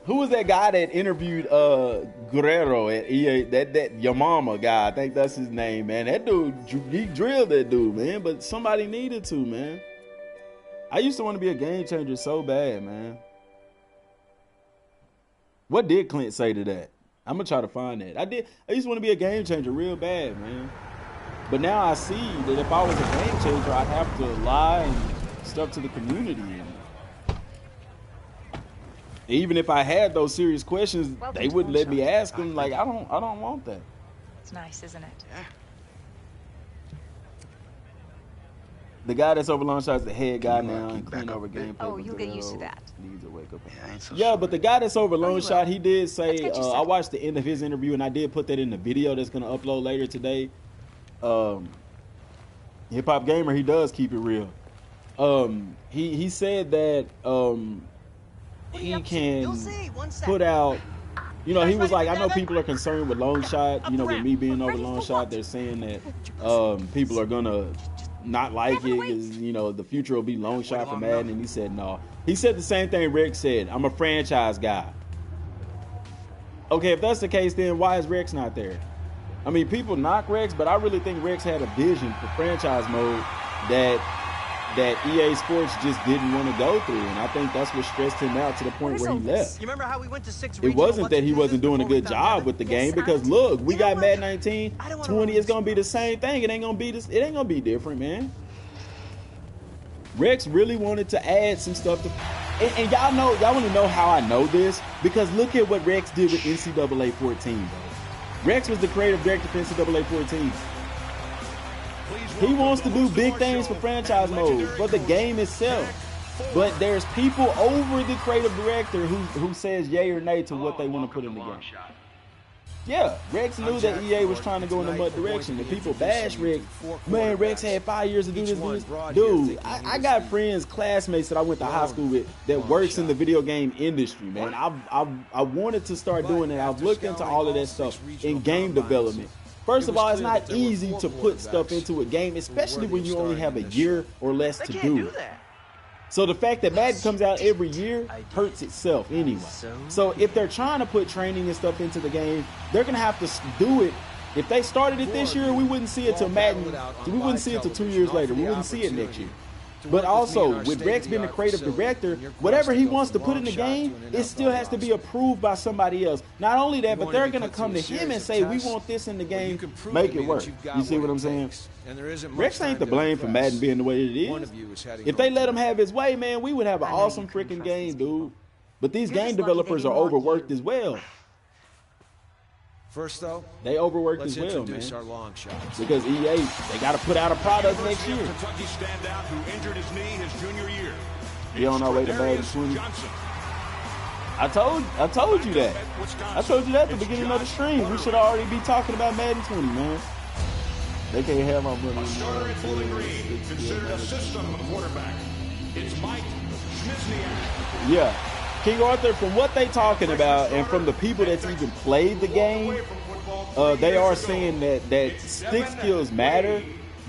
Who was that guy that interviewed Guerrero at EA? That your mama guy, I think that's his name, man. That dude, he drilled that dude, man. But somebody needed to, man. I used to want to be a game changer so bad, man. What did Clint say to that? I'm gonna try to find that. I used to want to be a game changer real bad, man. But now I see that if I was a game changer, I'd have to lie and stuff to the community. And even if I had those serious questions, they wouldn't let me ask them. Like, I don't want that. It's nice, isn't it? Yeah. The guy that's over LongShot's the head guy now and clean over gameplay. Oh, you'll get used to that. Needs a wake up. Yeah, but the guy that's over LongShot, he did say, I watched the end of his interview and I did put that in the video that's going to upload later today. Hip Hop Gamer, he does keep it real. He said that he can put out, you know, he was like, I know people are concerned with LongShot, you know, with me being over LongShot, they're saying that people are gonna not like it, you know, the future will be LongShot for Madden, and he said no. He said the same thing Rex said, I'm a franchise guy. Okay, if that's the case, then why is Rex not there? I mean, people knock Rex, but I really think Rex had a vision for franchise mode that EA Sports just didn't want to go through, and I think that's what stressed him out to the point where he left. You remember how we went to 6 It wasn't that he wasn't doing a good job with the game, because look, we got Madden 19, 20, it's gonna be the same thing. It ain't gonna be different, man. Rex really wanted to add some stuff to, and y'all want to know how I know this, because look at what Rex did with NCAA 14, bro. Rex was the creative director for NCAA 14. He wants to do big things for franchise mode, for the game itself. But there's people over the creative director who says yay or nay to what they want to put in the game. Yeah, Rex knew that EA was trying to go in the mud direction. And people bash Rex. Man, Rex had 5 years to do this. Dude, I got friends, classmates that I went to high school with that works in the video game industry, man. I wanted to start doing it. I've looked into all of that stuff in game development. First of all, it's not easy to put stuff into a game, especially when you only have a year or less to do it. So the fact that Madden comes out every year hurts itself anyway. So if they're trying to put training and stuff into the game, they're going to have to do it. If they started it this year, we wouldn't see it till Madden. We wouldn't see it till 2 years later. We wouldn't see it next year. But also, with Rex being the creative director, whatever he wants to put in the game, it still has to be approved by somebody else. Not only that, but they're going to come to him and say, we want this in the game, make it work. You see what I'm saying? Rex ain't to blame for Madden being the way it is. If they let him have his way, man, we would have an awesome freaking game, dude. But these game developers are overworked as well. First, though, they overworked as well, man. Our long shot. Because EA, they got to put out a product next year. Kentucky standout who injured his knee his junior year. We on our way to Madden 20. I told you that. I told you that at the beginning of the stream. We should already be talking about Madden 20, man. They can't have my money. Starter at Bowling Green, considered a system quarterback. It's Mike Schmizniak. Yeah. King Arthur, from what they talking about and from the people that's even played the game, they are saying that stick skills matter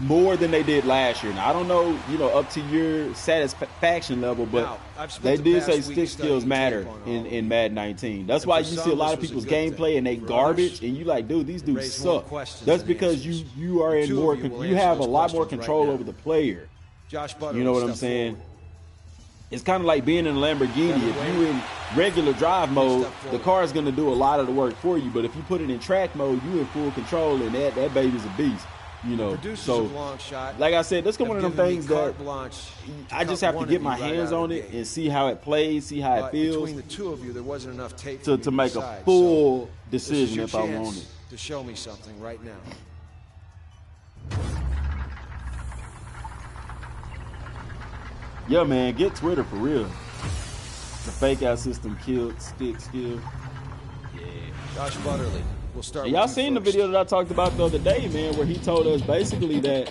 more than they did last year. Now, I don't know, up to your satisfaction level, but they did say stick skills matter in Madden 19. That's why you see a lot of people's gameplay and they garbage, and you like, dude, these dudes suck. That's because you are in more, you have a lot more control over the player. You know what I'm saying? It's kind of like being in a Lamborghini. If you in regular drive mode, the car is going to do a lot of the work for you. But if you put it in track mode, you in full control, and that baby's a beast. So like I said, that's one of them things that I just have to get my hands on it and see how it plays, see how it feels. Between the two of you, there wasn't enough tape to make a full decision if I want it. To show me something right now. Yeah, man, get Twitter for real. The fake out system killed stick skill. Yeah. Josh Butterly. We'll start with y'all seen the video that I talked about the other day, man, where he told us basically that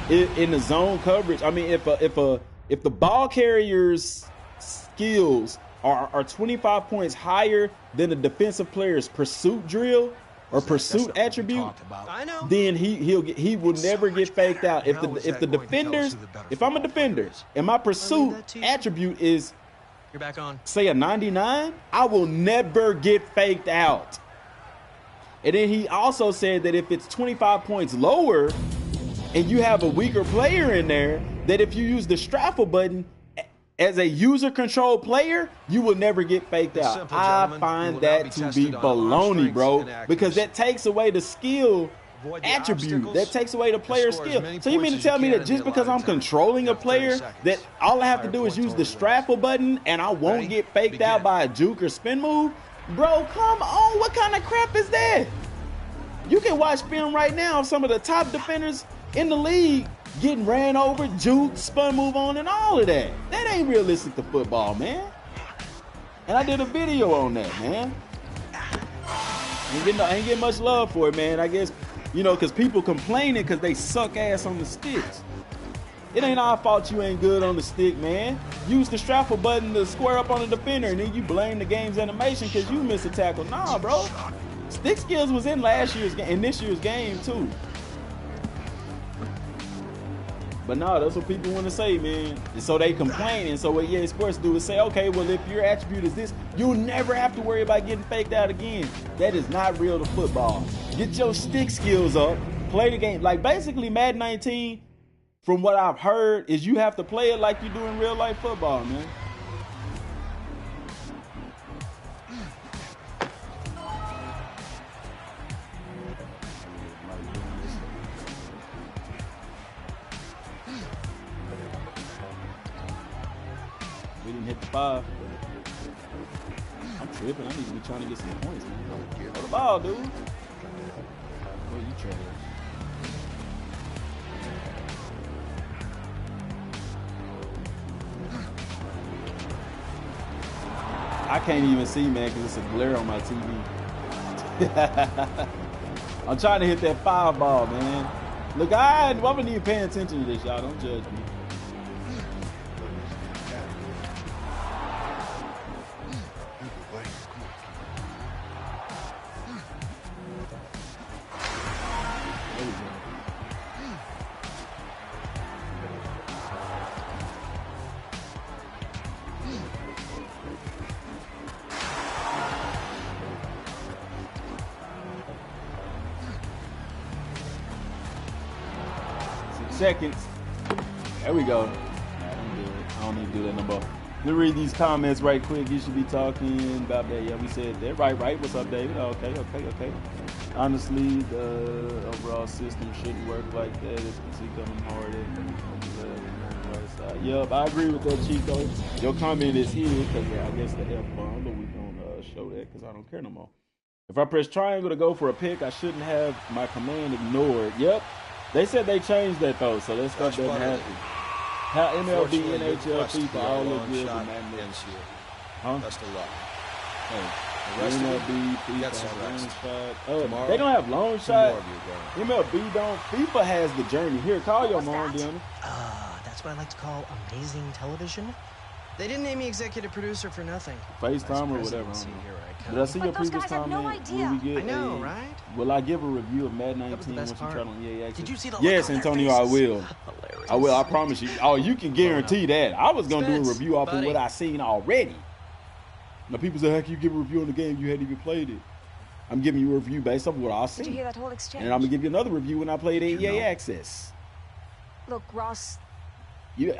in the zone coverage, I mean, if the ball carrier's skills are 25 points higher than the defensive player's pursuit drill or pursuit attribute, then he will never get faked out. If the defenders, if I'm a defender and my pursuit attribute is, you're back on, say a 99, I will never get faked out. And then he also said that if it's 25 points lower and you have a weaker player in there, that if you use the straffle button as a user control player, you will never get faked out. I find that to be baloney, bro, because that takes away the skill attribute. That takes away the player's skill. So you mean to tell me that just because I'm controlling a player, that all I have to do is use the straffle button and I won't get faked out by a juke or spin move? Bro, come on. What kind of crap is that? You can watch film right now of some of the top defenders in the league getting ran over, juke, spun move on, and all of that. That ain't realistic to football, man. And I did a video on that, man. Ain't getting much love for it, man. I guess, because people complaining because they suck ass on the sticks. It ain't our fault you ain't good on the stick, man. Use the straffle button to square up on the defender, and then you blame the game's animation because you missed a tackle. Nah, bro. Stick skills was in last year's game, in this year's game, too. But no, that's what people want to say, man. And so they complain, and so what EA Sports do is say, okay, well, if your attribute is this, you'll never have to worry about getting faked out again. That is not real to football. Get your stick skills up, play the game. Like, basically, Madden 19, from what I've heard, is you have to play it like you do in real life football, man. We didn't hit the 5. I'm tripping. I need to be trying to get some points, man. Throw the ball, dude. Oh, you trash. I can't even see, man, because it's a glare on my TV. I'm trying to hit that 5 ball, man. Look, I'm gonna need paying attention to this, y'all. Don't judge me. Seconds. There we go. I don't need to do that no more. Let me read these comments right quick. You should be talking about that. Yeah, we said that. Right. What's up, David? Okay. Honestly, the overall system shouldn't work like that. It's coming hard. Yep, I agree with that, Chico. Your comment is here because I guess the F-bomb, but we don't show that because I don't care no more. If I press triangle to go for a pick, I shouldn't have my command ignored. Yep. They said they changed that though, so that stuff doesn't happen. How MLB, NHL, FIFA all look good for Madden. Huh? Best of luck. Hey, The rest of MLB, get some FIFA, rest. LongShot. Tomorrow, they don't have LongShot. more of you going. MLB don't. FIFA has the journey. Here, call your mom, Deanna. That's what I like to call amazing television. They didn't name me executive producer for nothing. FaceTime or whatever. Did I see your previous comment? Will we get I know, right? Will I give a review of Madden 19 once you part. try it on EA Access? Did you see the Yes, look on their Antonio, I faces? will. Hilarious. I will. I promise you. Oh, you can guarantee that. I was gonna do a Spence, review off of buddy. what I seen already. Now people say, "How can you give a review on the game you hadn't even played it?" I'm giving you a review based on what I seen. Did you hear that whole exchange? And I'm gonna give you another review when I played EA Access. Look, Ross.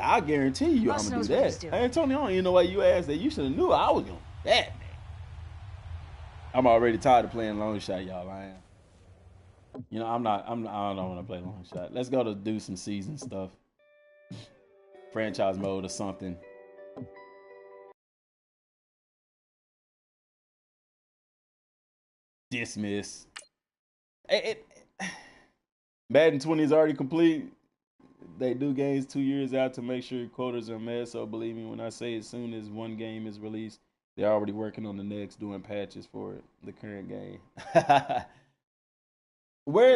I guarantee you, Ross I'm gonna knows do what he's that. doing. Hey, Antonio, I don't even know why you asked that. You should have knew I was gonna do that, man. I'm already tired of playing long shot, y'all. I am. You know, I don't want to play long shot. Let's go to do some season stuff, franchise mode or something. Dismiss. Madden 20 is already complete. They do games 2 years out to make sure quotas are met. So believe me when I say as soon as one game is released, they're already working on the next, doing patches for it, the current game. Where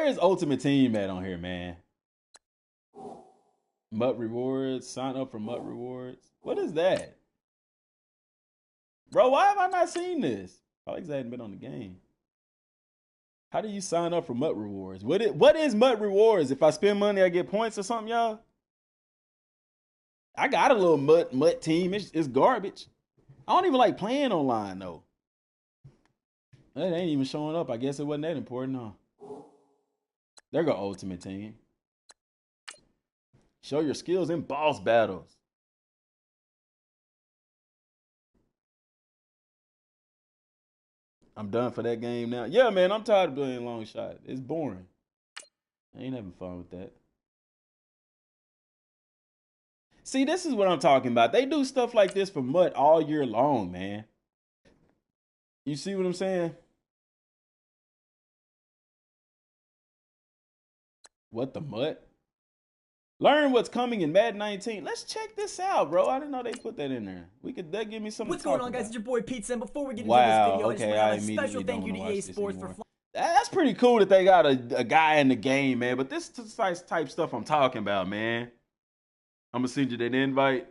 is Ultimate Team at on here, man? Mutt Rewards. Sign up for Mutt Rewards. What is that? Bro, why have I not seen this? Probably because I hadn't been on the game. How do you sign up for Mutt Rewards? What is Mutt Rewards? If I spend money, I get points or something, y'all? I got a little Mutt team. It's garbage. I don't even like playing online, though. It ain't even showing up. I guess it wasn't that important, huh? There go Ultimate Team. Show your skills in boss battles. I'm done for that game now. Yeah, man, I'm tired of playing long shot. It's boring. I ain't having fun with that. See, this is what I'm talking about. They do stuff like this for Mutt all year long, man. You see what I'm saying? What the Mutt? Learn what's coming in Madden 19. Let's check this out, bro. I didn't know they put that in there. That give me something. What's going on, guys? It's your boy Pete, and before we get into wow, this video, okay, I just want to have a special thank you to EA Sports for. That's pretty cool that they got a guy in the game, man. But this is the type stuff I'm talking about, man. I'm gonna send you that invite.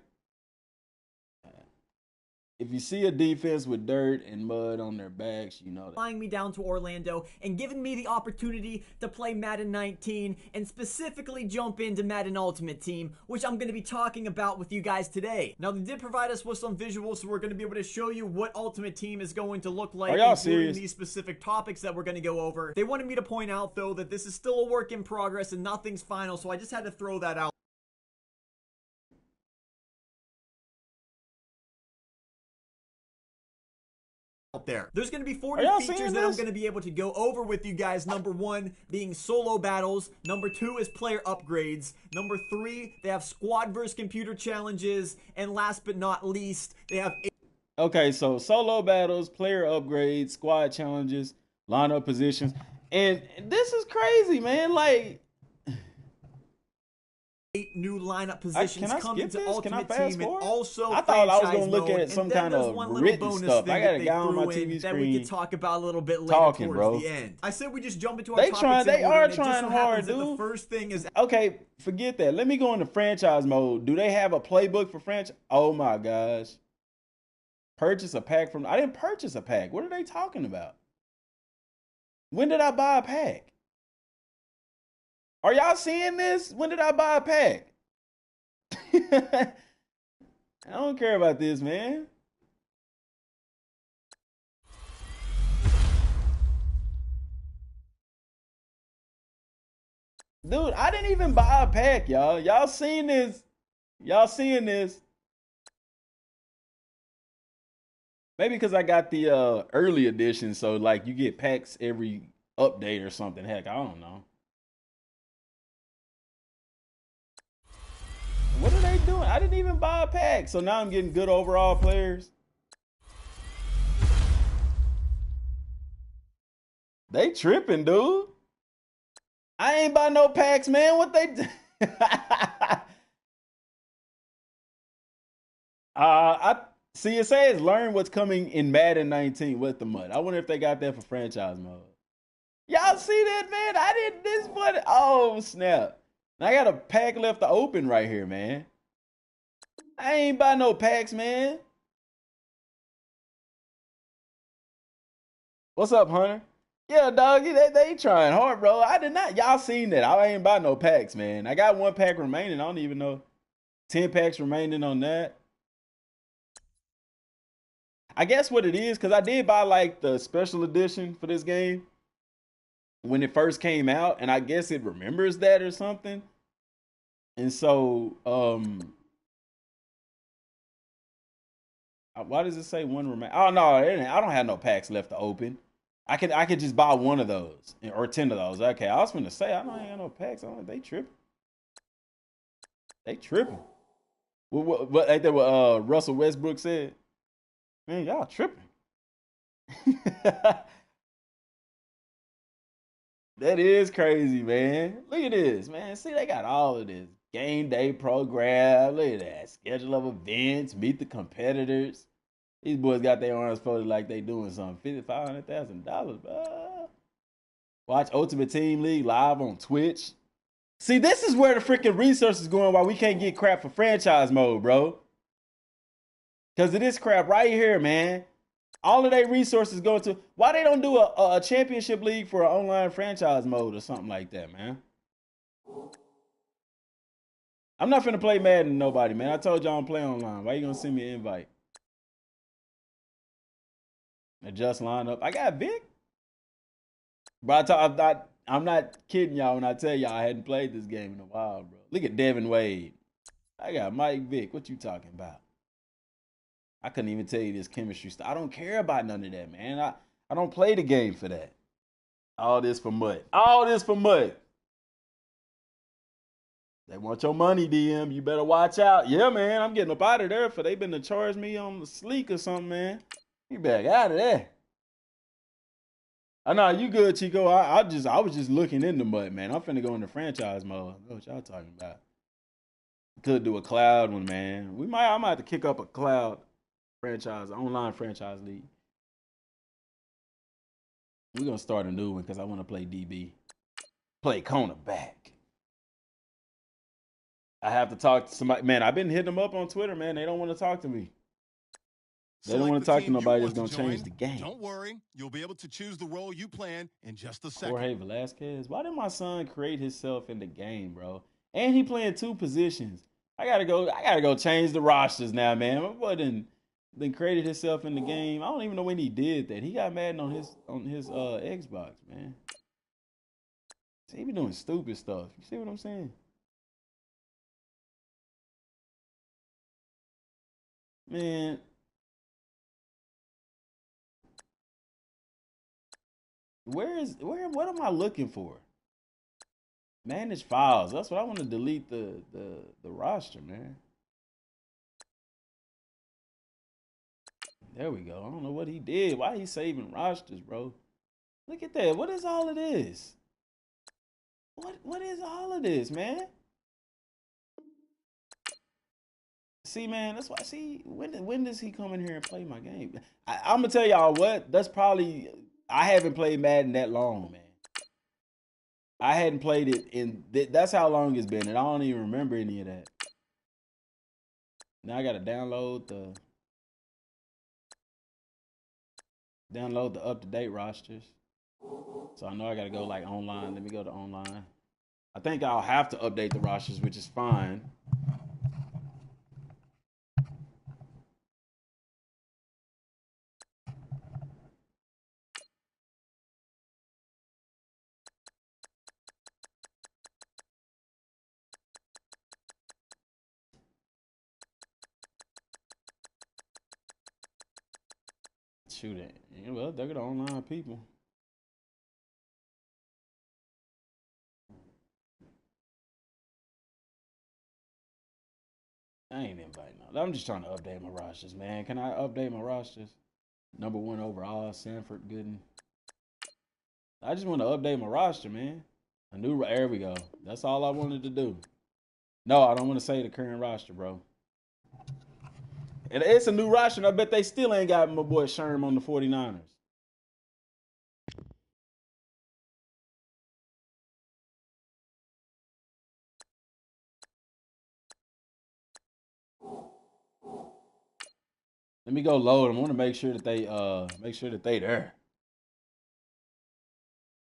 If you see a defense with dirt and mud on their backs, you know that. Flying me down to Orlando and giving me the opportunity to play Madden 19 and specifically jump into Madden Ultimate Team, which I'm going to be talking about with you guys today. Now, they did provide us with some visuals, so we're going to be able to show you what Ultimate Team is going to look like, including serious? These specific topics that we're going to go over. They wanted me to point out, though, that this is still a work in progress and nothing's final, so I just had to throw that out. There's going to be 4 new features that I'm going to be able to go over with you guys. Number 1 being solo battles. Number 2 is player upgrades. Number 3, they have squad versus computer challenges. And last but not least, they have... Okay, so solo battles, player upgrades, squad challenges, lineup positions. And this is crazy, man. Like... 8 new lineup positions coming to Ultimate Team, and also I thought I was going to look at some kind of written stuff. I got a guy on my TV screen that we could talk about a little bit later towards the end. I said we just jump into our topics. They are trying hard, dude. The first thing is okay. Forget that. Let me go into franchise mode. Do they have a playbook for franchise? Oh my gosh! Purchase a pack from. I didn't purchase a pack. What are they talking about? When did I buy a pack? Are y'all seeing this? When did I buy a pack? I don't care about this, man. Dude, I didn't even buy a pack, y'all. Y'all seeing this? Y'all seeing this? Maybe because I got the early edition, so like you get packs every update or something. Heck, I don't know. What are they doing? I didn't even buy a pack. So now I'm getting good overall players. They tripping, dude. I ain't buy no packs, man. What they do? See, it says learn what's coming in Madden 19 with the mud. I wonder if they got that for franchise mode. Y'all see that, man? I didn't this but oh snap. Now I got a pack left to open right here, man. I ain't buy no packs, man. What's up, Hunter? Yeah, doggy, they trying hard, bro. I did not. Y'all seen that. I ain't buy no packs, man. I got 1 pack remaining. I don't even know. 10 packs remaining on that. I guess what it is, because I did buy like the special edition for this game when it first came out, and I guess it remembers that or something. And so, why does it say 1 remain? Oh no, I don't have no packs left to open. I could just buy 1 of those or 10 of those. Okay, I was gonna say I don't have no packs. They tripping. They tripping. What ain't that what Russell Westbrook said? Man, y'all tripping. That is crazy, man. Look at this, man. See, they got all of this. Game day program. Look at that. Schedule of events. Meet the competitors. These boys got their arms folded like they doing something. $500,000, bro. Watch Ultimate Team League live on Twitch. See, this is where the freaking resources going while we can't get crap for franchise mode, bro. Because of this crap right here, man. All of their resources go to... Why they don't do a championship league for an online franchise mode or something like that, man? I'm not finna play Madden to nobody, man. I told y'all I don't play online. Why you gonna send me an invite? Adjust lineup. I got Vic. But I'm not kidding y'all when I tell y'all I hadn't played this game in a while, bro. Look at Devin Wade. I got Mike Vick. What you talking about? I couldn't even tell you this chemistry stuff. I don't care about none of that, man. I don't play the game for that. All this for mud. All this for mud. They want your money, DM. You better watch out. Yeah, man. I'm getting up out of there for they been to charge me on the sleek or something, man. You back out of there. I know you good, Chico. I was just looking in the mud, man. I'm finna go into franchise mode. I know what y'all talking about. Could do a cloud one, man. I might have to kick up a cloud franchise, online franchise league. We're gonna start a new one because I want to play DB. Play cornerback. I have to talk to somebody. Man, I've been hitting them up on Twitter, man. They don't want to talk to me. They don't want to talk to nobody that's going to change the game. Don't worry. You'll be able to choose the role you plan in just a second. Jorge Velasquez. Why did my son create himself in the game, bro? And he playing 2 positions. I gotta go change the rosters now, man. My boy done created himself in the game. I don't even know when he did that. He got Madden on his Xbox, man. See, he be doing stupid stuff. You see what I'm saying? Man. What am I looking for? Manage files. That's what I want to delete the roster, man. There we go. I don't know what he did. Why he saving rosters, bro? Look at that. What is all of this? What is all of this, man? See, man, that's why. See, when does he come in here and play my game? I'm gonna tell y'all what. That's probably. I haven't played Madden that long, man. I hadn't played it in. That's how long it's been, and I don't even remember any of that. Now I gotta download the up-to-date rosters. So I know I gotta go like online. Let me go to online. I think I'll have to update the rosters, which is fine. Shoot it. Yeah, well, they're the online people. I ain't inviting them. I'm just trying to update my rosters, man. Can I update my rosters? Number 1 overall, Sanford Gooden. I just want to update my roster, man. There we go. That's all I wanted to do. No, I don't want to say the current roster, bro. And it's a new roster, and I bet they still ain't got my boy Sherm on the 49ers. Let me go load them. I want to make sure that they there.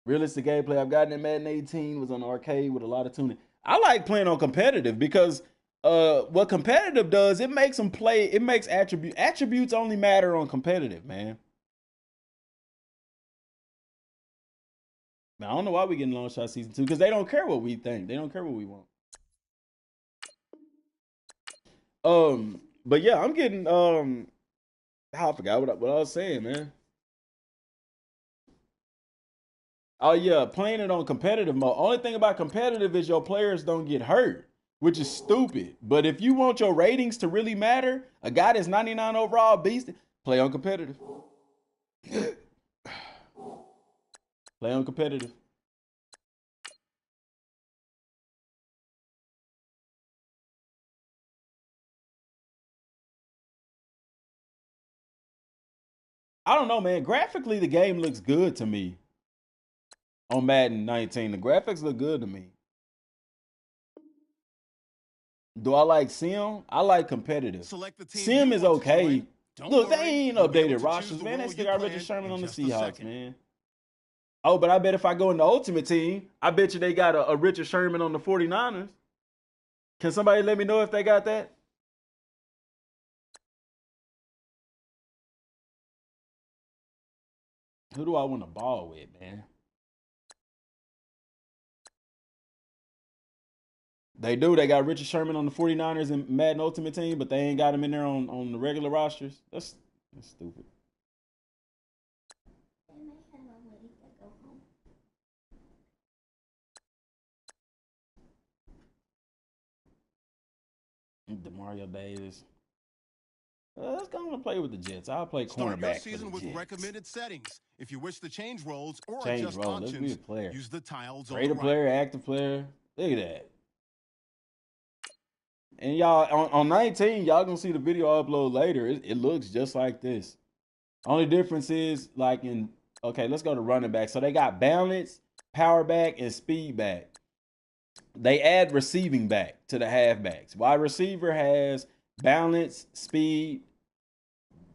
Realistic gameplay I've gotten in Madden 18 was on arcade with a lot of tuning. I like playing on competitive because what competitive does, it makes them play, it makes attributes only matter on competitive, man. Now, I don't know why we getting LongShot season 2 because they don't care what we think. They don't care what we want. But yeah, I'm getting I forgot what I was saying, man. Oh yeah, playing it on competitive mode. Only thing about competitive is your players don't get hurt, which is stupid. But if you want your ratings to really matter, a guy that's 99 overall beast, play on competitive. Play on competitive. I don't know, man. Graphically, the game looks good to me. On Madden 19, the graphics look good to me. Do I like Sim? I like competitive. Sim is okay. Look, they ain't updated rosters, man. They still got Richard Sherman on the Seahawks, man. Oh, but I bet if I go in the Ultimate Team, I bet you they got a Richard Sherman on the 49ers. Can somebody let me know if they got that? Who do I want to ball with, man? They do. They got Richard Sherman on the 49ers and Madden Ultimate Team, but they ain't got him in there on the regular rosters. That's stupid. DeMario Davis. Let's go and play with the Jets. I'll play cornerback. Start your season with recommended settings. If you wish to change roles or adjust functions, use the tiles on the right. Player, active player. Look at that. And y'all on 19, y'all gonna see the video upload later. It looks just like this. Only difference is like okay, let's go to running back. So they got balance, power back, and speed back. They add receiving back to the halfbacks. Wide receiver has balance, speed,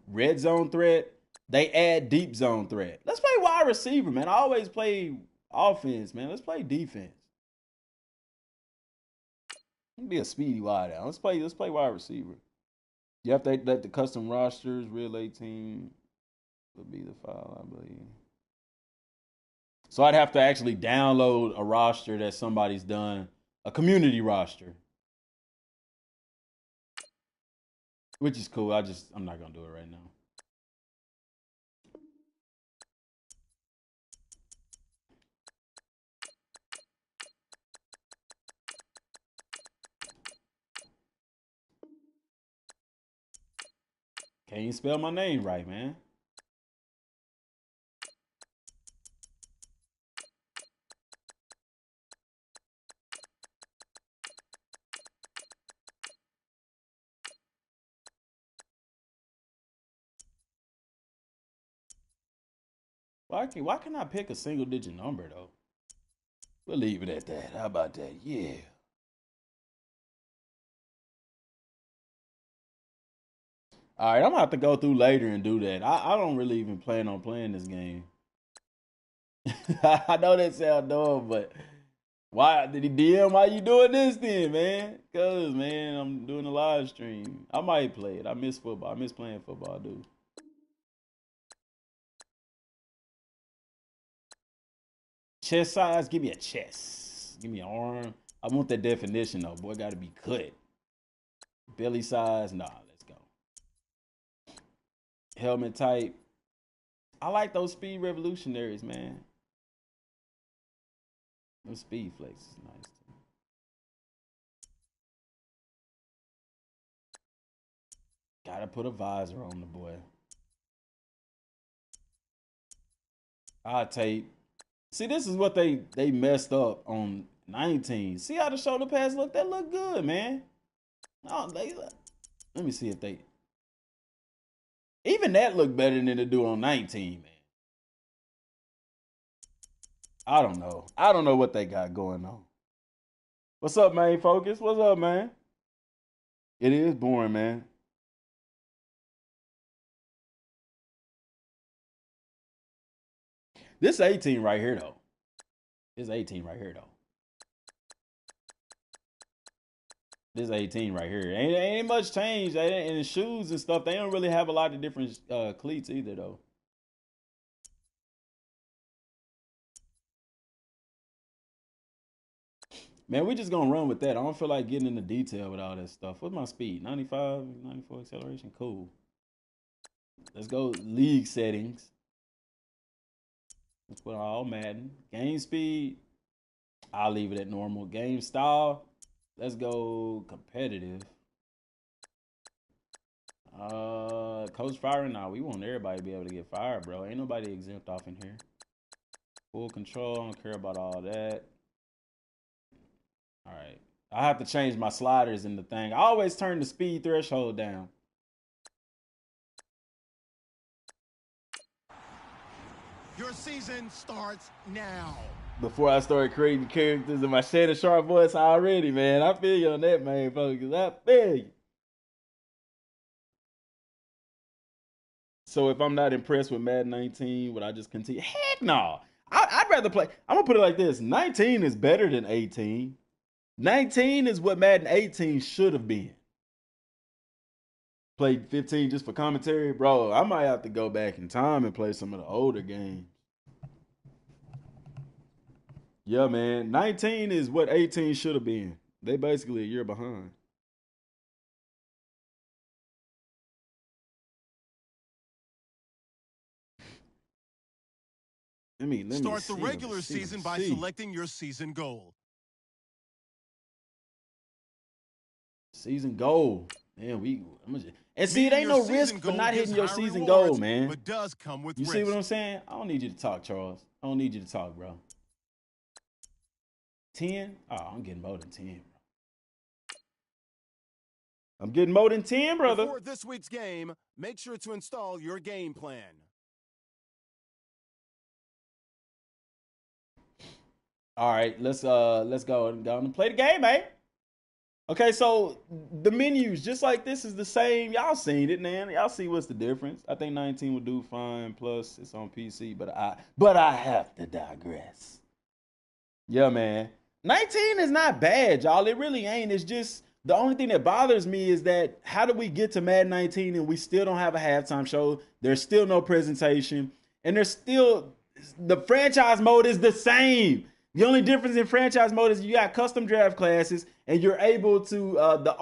red zone threat. They add deep zone threat. Let's play wide receiver, man. I always play offense, man. Let's play defense. Be a speedy wide out. Let's play wide receiver. You have to let the custom rosters, real 18 would be the file, I believe. So I'd have to actually download a roster that somebody's done, a community roster. Which is cool. I'm not gonna do it right now. Can't even spell my name right, man. Why can't I pick a single digit number though? We'll leave it at that. How about that? Yeah. All right, I'm gonna have to go through later and do that. I don't really even plan on playing this game. I know that sound dumb, but why did he DM? Why you doing this then, man? Cause man, I'm doing a live stream. I might play it. I miss football. I miss playing football, dude. Chest size, give me a chest. Give me an arm. I want that definition though. Boy, gotta be cut. Belly size, nah. Helmet type. I like those speed revolutionaries, man. Those speed flex is nice too. Gotta put a visor on the boy. Tape. See, this is what they messed up on 19. See how the shoulder pads look? That look good, man. Oh, let me see if they. Even that looked better than it do on 19, man. I don't know. I don't know what they got going on. What's up, man? Focus. What's up, man? It is boring, man. This 18 right here, though. This 18 right here, though. This 18 right here. Ain't much change. And the shoes and stuff, they don't really have a lot of different cleats either, though. Man, we just gonna run with that. I don't feel like getting into detail with all that stuff. What's my speed? 95, 94 acceleration? Cool. Let's go league settings. Let's put all Madden. Game speed, I'll leave it at normal. Game style, let's go competitive. Coach firing, nah, we want everybody to be able to get fired, bro. Ain't nobody exempt off in here. Full control, I don't care about all that. All right, I have to change my sliders in the thing. I always turn the speed threshold down. Your season starts now. Before I started creating characters in my Shannon Sharp voice already, man. I feel you on that, man, Focus. I feel you. So if I'm not impressed with Madden 19, would I just continue? Heck no. I'd rather play. I'm going to put it like this. 19 is better than 18. 19 is what Madden 18 should have been. Played 15 just for commentary. Bro, I might have to go back in time and play some of the older games. Yeah, man. 19 is what 18 should have been. They basically a year behind. Let me start the regular season by selecting your season goal. Season goal. Man, and see, it ain't no risk for not hitting your season goal, man. But does come with risk. See what I'm saying? I don't need you to talk, Charles. I don't need you to talk, bro. 10? Oh, I'm getting more than 10, bro. I'm getting more than 10, brother. Before this week's game, make sure to install your game plan. All right, let's go and play the game, man. Okay, so the menus, just like this, is the same. Y'all seen it, man. Y'all see what's the difference. I think 19 will do fine. Plus, it's on PC, but I have to digress. Yeah, man. 19 is not bad, y'all. It really ain't. It's just the only thing that bothers me is that how do we get to Madden 19 and we still don't have a halftime show? There's still no presentation, and there's still the franchise mode is the same. The only difference in franchise mode is you got custom draft classes and you're able to, the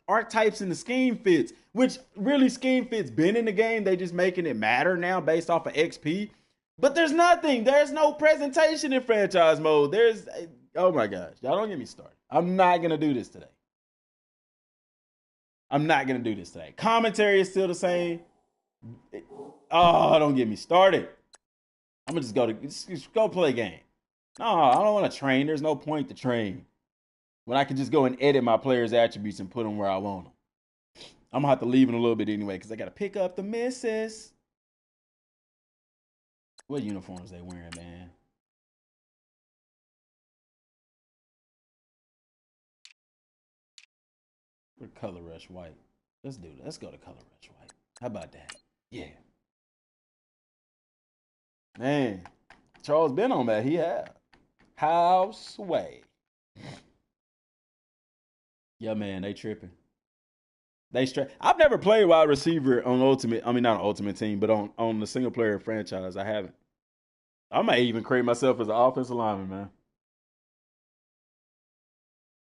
archetypes and the scheme fits, which really scheme fits been in the game. They just making it matter now based off of XP. But there's nothing. There's no presentation in franchise mode. Oh my gosh. Y'all don't get me started. I'm not going to do this today. Commentary is still the same. Oh, don't get me started. I'm going to just go play a game. No, I don't want to train. There's no point to train when I can just go and edit my players' attributes and put them where I want them. I'm going to have to leave in a little bit anyway because I got to pick up the missus. What uniforms they wearing, man? We're color rush white. Let's do that. Let's go to color rush white. How about that? Yeah. Man, Charles been on that. He have. Houseway. Yeah, man, they tripping. I've never played wide receiver on Ultimate. I mean, not on Ultimate Team, but on the single player franchise, I haven't. I might even create myself as an offensive lineman, man.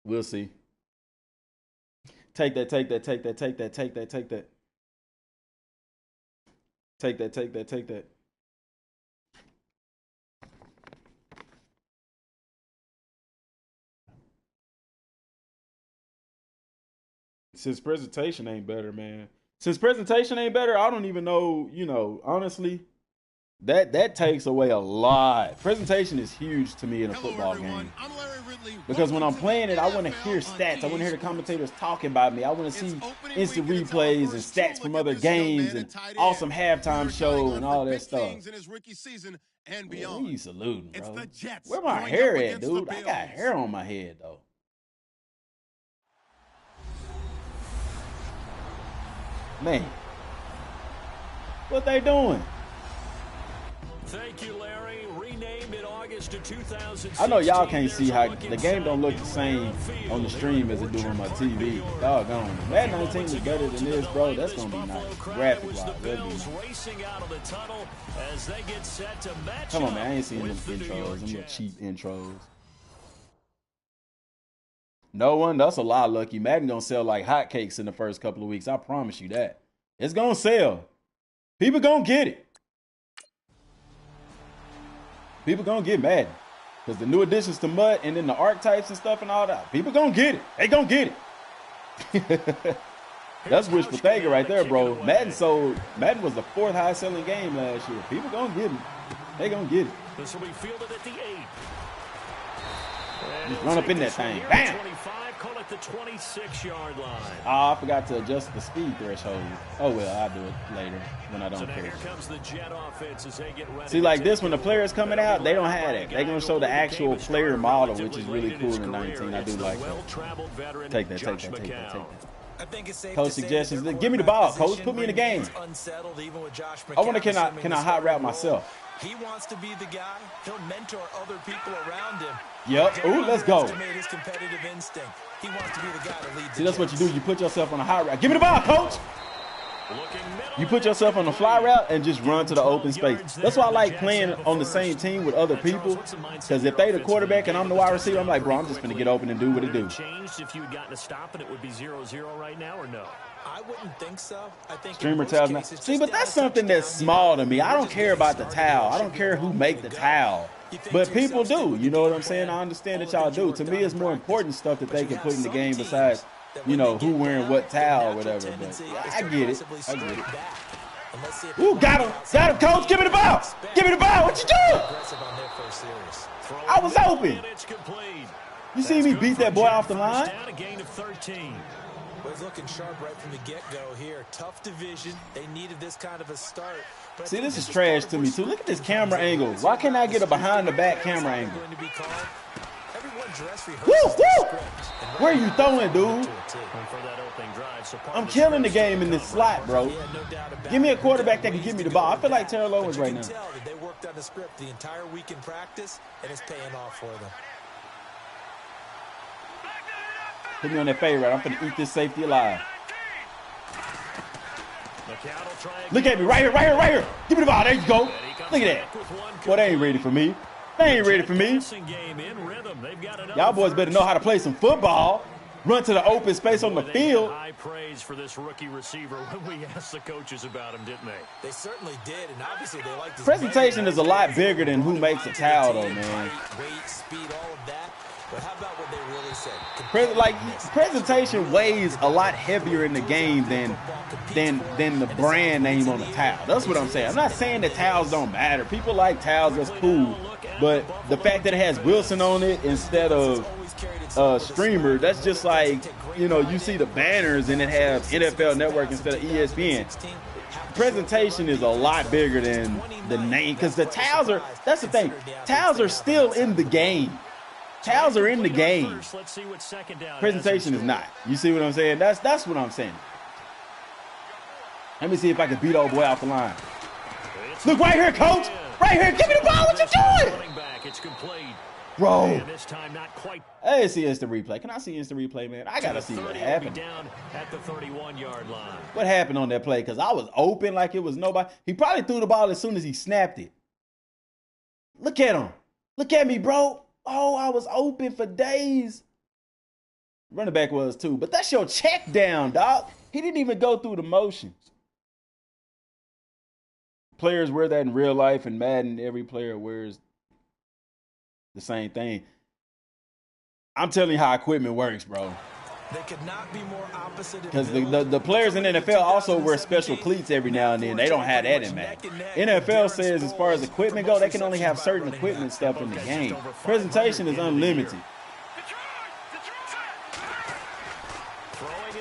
We'll see. Take that. Since presentation ain't better, man. I don't even know, honestly, that takes away a lot. Presentation is huge to me in a football game. I'm Larry Because when I'm playing it, I want to hear stats. I want to hear the commentators talking about me. I want to see instant replays and stats from other games and awesome halftime show and all that stuff. And Man, beyond. you saluting, It's bro. the Jets Where my going hair up at, against dude? the I got Bills. hair on my head, though. Man. What they doing? Thank you, Larry. Renamed in August of 2016. I know y'all can't see how the game don't look the same on the stream as it do on my TV. Doggone. Madden 19 is better than this, bro. That's gonna be nice. Graphic-wise, that'll be nice. Racing out of the tunnel as they get set to match. Come on, man. I ain't seen them intros. Them little cheap intros. No one. That's a lot, Lucky. Madden gonna sell like hotcakes in the first couple of weeks. I promise you that. It's gonna sell. People gonna get it. People gonna get Madden. Because the new additions to MUT and then the archetypes and stuff and all that. People gonna get it. They gonna get it. That's wishful thinking right there, bro. Madden was the 4th highest selling game last year. People gonna get it. They gonna get it. This will be fielded at the 8. Just run up in that thing. Bam! 25, call it the 26-yard line. Oh, I forgot to adjust the speed threshold. Oh, well, I'll do it later when I don't care. Here comes the Jet offense as they get ready. See, like this, when the player's coming out, they don't have it. They're going to show the actual player model, which is really cool in 19. I do like that. Take that. I think it's safe Coach suggestions. Give me the ball, coach. Put me in the game. I wonder, can I hot route myself? He wants to be the guy. He'll mentor other people around him. Yep. Ooh, let's go. His competitive instinct. He wants to be the guy to lead. See, that's what you do. You put yourself on a hot route. Give me the ball, coach. You put yourself on a fly route and just run to the open space. That's why I like playing on the same team with other people. Because if they the quarterback and I'm the wide receiver, I'm like, bro, I'm just going to get open and do what it do. Changed if you had gotten a stop and it would be 0-0 right now, or no? I wouldn't think so. I think streamer towels now. See, but that's something that's small to me. I don't care about the towel. I don't care who make the towel. But people do. You know what I'm saying? I understand that y'all do. To me, it's more important stuff that they can put in the game besides, you know, who wearing what towel or whatever. But I get it. I get it. Ooh, got him. Got him, coach. Give me the ball. Give me the ball. What you doing? I was open. You see me beat that boy off the line? Well, he's looking sharp right from the get-go here. Tough division. They needed this kind of a start. See, this is trash to me, too. Look at this camera angle. Why can't I get a behind-the-back camera angle? Woo, woo! Where are you throwing, dude? I'm killing the game in this slot, bro. Give me a quarterback that can give me the ball. I feel like Terrell Owens right now. They worked on the script the entire week in practice, and it's paying off for them. Put me on that fade right. I'm finna eat this safety alive. Look at me right here, right here, right here. Give me the ball. There you go. Look at that. Boy, they ain't ready for me. They ain't ready for me. Y'all boys better know how to play some football. Run to the open space on the field. High praise for this rookie receiver when we asked the coaches about him, didn't they? They certainly did, and obviously they like this. Presentation is a lot bigger than who makes a towel, though, man. Weight, speed, all of that. But how about what they really said? Presentation weighs a lot heavier in the game than the brand name on the towel. That's what I'm saying. I'm not saying that towels don't matter. People like towels, that's cool. But the fact that it has Wilson on it instead of streamer, that's just like, you know, you see the banners and it has NFL Network instead of ESPN. Presentation is a lot bigger than the name, because the towels are, that's the thing, towels are still in the game. Towels are in the game. Presentation is not. You see what I'm saying? That's what I'm saying. Let me see if I can beat old boy off the line. Look right here, coach. Right here. Give me the ball. What you doing? Bro. I didn't see instant replay. Can I see instant replay, man? I gotta see what happened. Down at the 31-yard line. What happened on that play? Because I was open like it was nobody. He probably threw the ball as soon as he snapped it. Look at him. Look at me, bro. Oh, I was open for days. Running back was too. But that's your check down, dog. He didn't even go through the motions. Players wear that in real life, and Madden, every player wears the same thing. I'm telling you how equipment works, bro. They could not be more opposite. Because the players in the NFL also wear special cleats every now and then. They don't have that in Madden. NFL says as far as equipment go, they can only have certain equipment stuff in the game. Presentation is unlimited.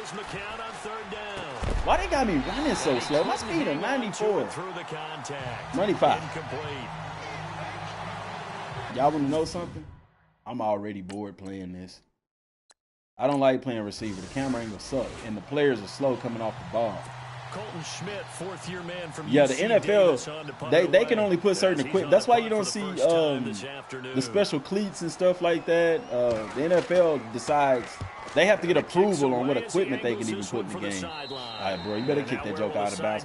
is McCown on 3rd down. Why they got me running so slow? My speed is 94. Through the contact. 95. Incomplete. Y'all want to know something? I'm already bored playing this. I don't like playing receiver. The camera angle suck, and the players are slow coming off the ball. Colton Schmidt, 4th-year man from yeah, the UC NFL, they can only put certain equipment. That's why you don't see the special cleats and stuff like that. The NFL decides they have to get approval on what equipment they can even put in the game. All right, bro, you better kick that joke out of bounds.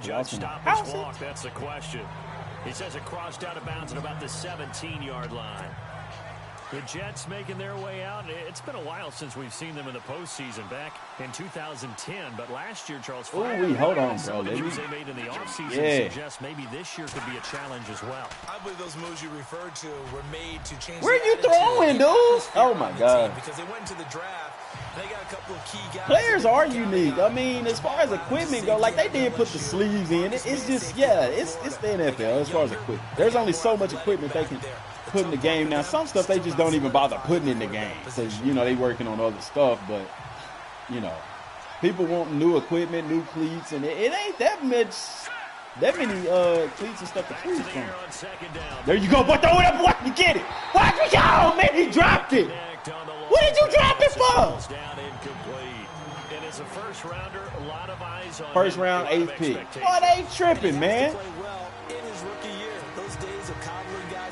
That's the question. He says it crossed out of bounds at about the 17-yard line. The Jets making their way out. It's been a while since we've seen them in the postseason, back in 2010. But last year, Charles, hold on, bro. The moves they made in the offseason suggest maybe this year could be a challenge as well. I believe those moves you referred to were made to change. Where are you throwing, dude? Oh my God! Because they went into the draft. They got a couple of key guys. Players are unique. I mean, as far as equipment go, like they did put the sleeves in. It's just it's the NFL as far as equipment. There's only so much equipment they can put in the game. Now, some stuff they just don't even bother putting in the game because, you know, they working on other stuff. But, you know, people want new equipment, new cleats, and it ain't that many cleats and stuff to choose from. There you go, boy. Throw it up. Watch me get it. Watch me go, man. He dropped it. What did you drop it for? And as a first rounder, a lot of eyes on first round, 8th pick. Boy, they tripping, man.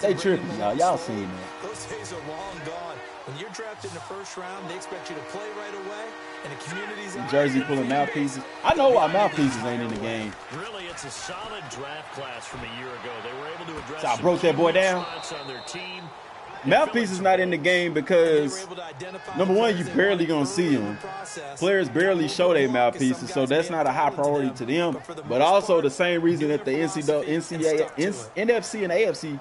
They tripping, y'all. Y'all seen that. Those days are long gone. When you're drafted in the first round, they expect you to play right away, and the community's in Jersey pulling mouthpieces. I know why mouthpieces ain't in the game. Really, it's a solid draft class from a year ago. They were able to address so I broke that boy down. On their team. Mouthpiece is not in the game because, number one, you barely going to see them. Players barely show their mouthpieces, so that's not a high priority to them. But also the same reason that the NFC and AFC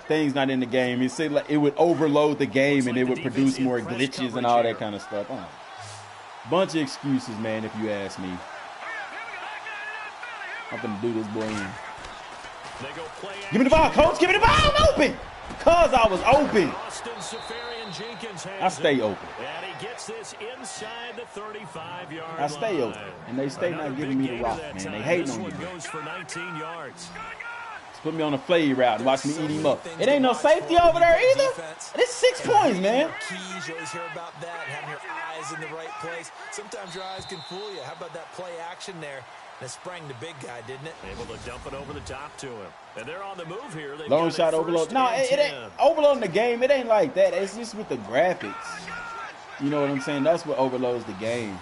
things not in the game. It said like it would overload the game and it would produce more glitches and all that kind of stuff. Bunch of excuses, man, if you ask me. I'm gonna do this boy in. Give me the ball, coach. Give me the ball. I'm open. Because I was open. I stay open. And he gets this inside the 35-yard line. I stay open. And they stay not giving me the rock, man. They hating on me. Goes for 19 yards. Put me on a play route and watch me eat him up. It ain't no safety over there either. It's 6 points, man. Keys, you always hear about that, having your eyes in the right place. Sometimes your eyes can fool you. How about that play action there? That sprang the big guy, didn't it? Able to dump it over the top to him. And they're on the move here. Long shot overload. No, it ain't overloading the game. It ain't like that. It's just with the graphics. You know what I'm saying? That's what overloads the game.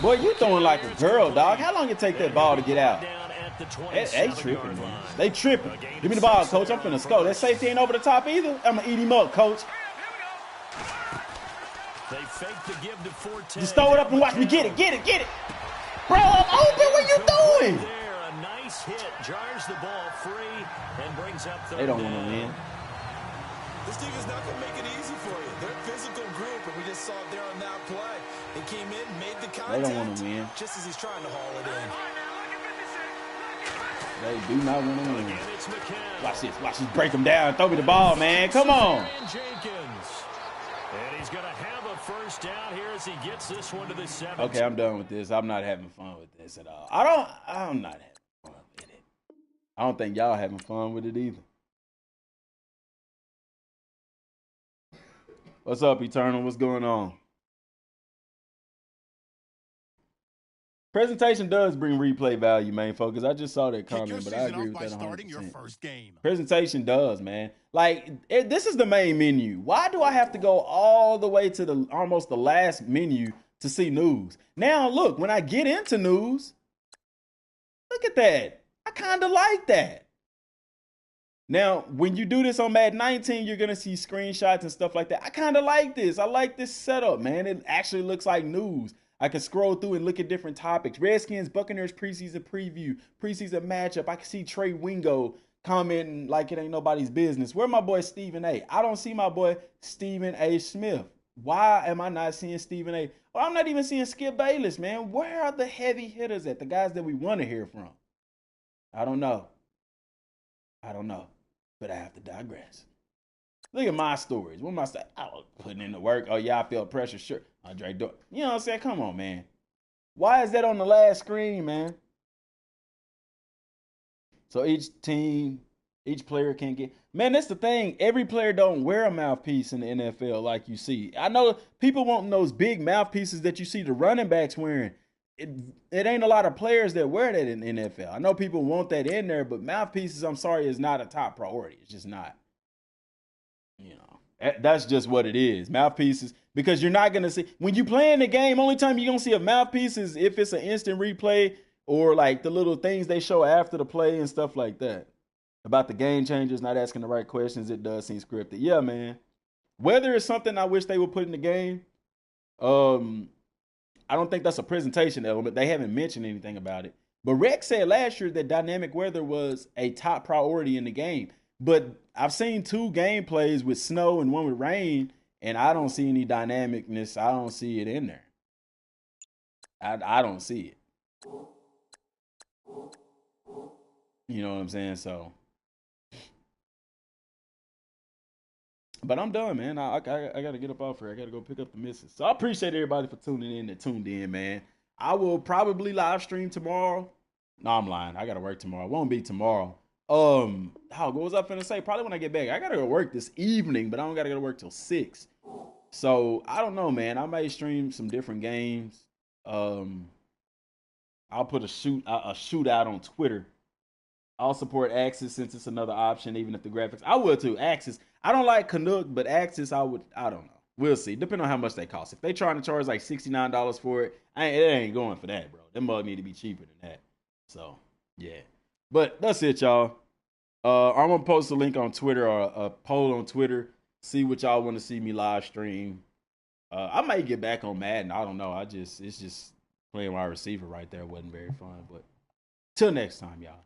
Boy, you throwing like a girl, dog. How long it take that ball to get out? They tripping, man. They tripping. Give me the ball, coach. I'm finna score. That safety ain't over the top either. I'm gonna eat him up, coach. They fake the give to Forte. Just throw it up and watch me get it. Get it, get it. Bro, I'm open. What you doing? There, a nice hit. Jars the ball free and brings up third. They don't want to win. This team is not going to make it easy for you. They're a physical group, and we just saw it there on that play. They came in, made the contact. They don't want to win. Just as he's trying to haul it in. They do not want to win. Watch this. Watch this. Break them down. Throw me the ball, man. Come on. And he's going to have a first down here as he gets this one to the 7. Okay, I'm done with this. I'm not having fun with this at all. I'm not having fun with it. I don't think y'all having fun with it either. What's up, Eternal? What's going on? Presentation does bring replay value, main focus. I just saw that comment, but I agree with that 100%. Presentation does, man. Like, this is the main menu. Why do I have to go all the way to almost the last menu to see news? Now, look, when I get into news, look at that. I kind of like that. Now, when you do this on Madden 19, you're going to see screenshots and stuff like that. I kind of like this. I like this setup, man. It actually looks like news. I can scroll through and look at different topics. Redskins, Buccaneers preseason preview, preseason matchup. I can see Trey Wingo commenting like it ain't nobody's business. Where my boy Stephen A? I don't see my boy Stephen A. Smith. Why am I not seeing Stephen A? Well, I'm not even seeing Skip Bayless, man. Where are the heavy hitters at? The guys that we want to hear from? I don't know. But I have to digress. Look at my stories. What am I saying? I was putting in the work. Oh, yeah, I feel pressure. Sure. Andre, you know what I'm saying? Come on, man. Why is that on the last screen, man? So each team, each player can get. Man, that's the thing. Every player don't wear a mouthpiece in the NFL like you see. I know people want those big mouthpieces that you see the running backs wearing. It ain't a lot of players that wear that in the NFL. I know people want that in there, but mouthpieces, I'm sorry, is not a top priority. It's just not. You know, that's just what it is. Mouthpieces, because you're not going to see, when you play in the game, only time you're going to see a mouthpiece is if it's an instant replay or like the little things they show after the play and stuff like that. About the game changers, not asking the right questions, it does seem scripted. Yeah, man. Whether it's something I wish they would put in the game, I don't think that's a presentation element. They haven't mentioned anything about it. But Rex said last year that dynamic weather was a top priority in the game. But I've seen 2 gameplays with snow and one with rain, and I don't see any dynamicness. I don't see it in there. I don't see it. You know what I'm saying? So, but I'm done, man. I got to get up off here. I got to go pick up the missus. So I appreciate everybody for tuning in that tuned in, man. I will probably live stream tomorrow. No, I'm lying. I got to work tomorrow. It won't be tomorrow. What was I finna say? Probably when I get back. I got to go to work this evening, but I don't got to go to work till 6. So I don't know, man. I may stream some different games. I'll put a shootout on Twitter. I'll support Axis since it's another option, even if the graphics. I would too. Axis. I don't like Canuck, but Axis, I don't know. We'll see. Depending on how much they cost. If they trying to charge like $69 for it, it ain't going for that, bro. Them mug need to be cheaper than that. So, yeah. But that's it, y'all. I'm going to post a link on Twitter or a poll on Twitter. See what y'all want to see me live stream. I might get back on Madden. I don't know. It's just playing wide receiver right there wasn't very fun. But till next time, y'all.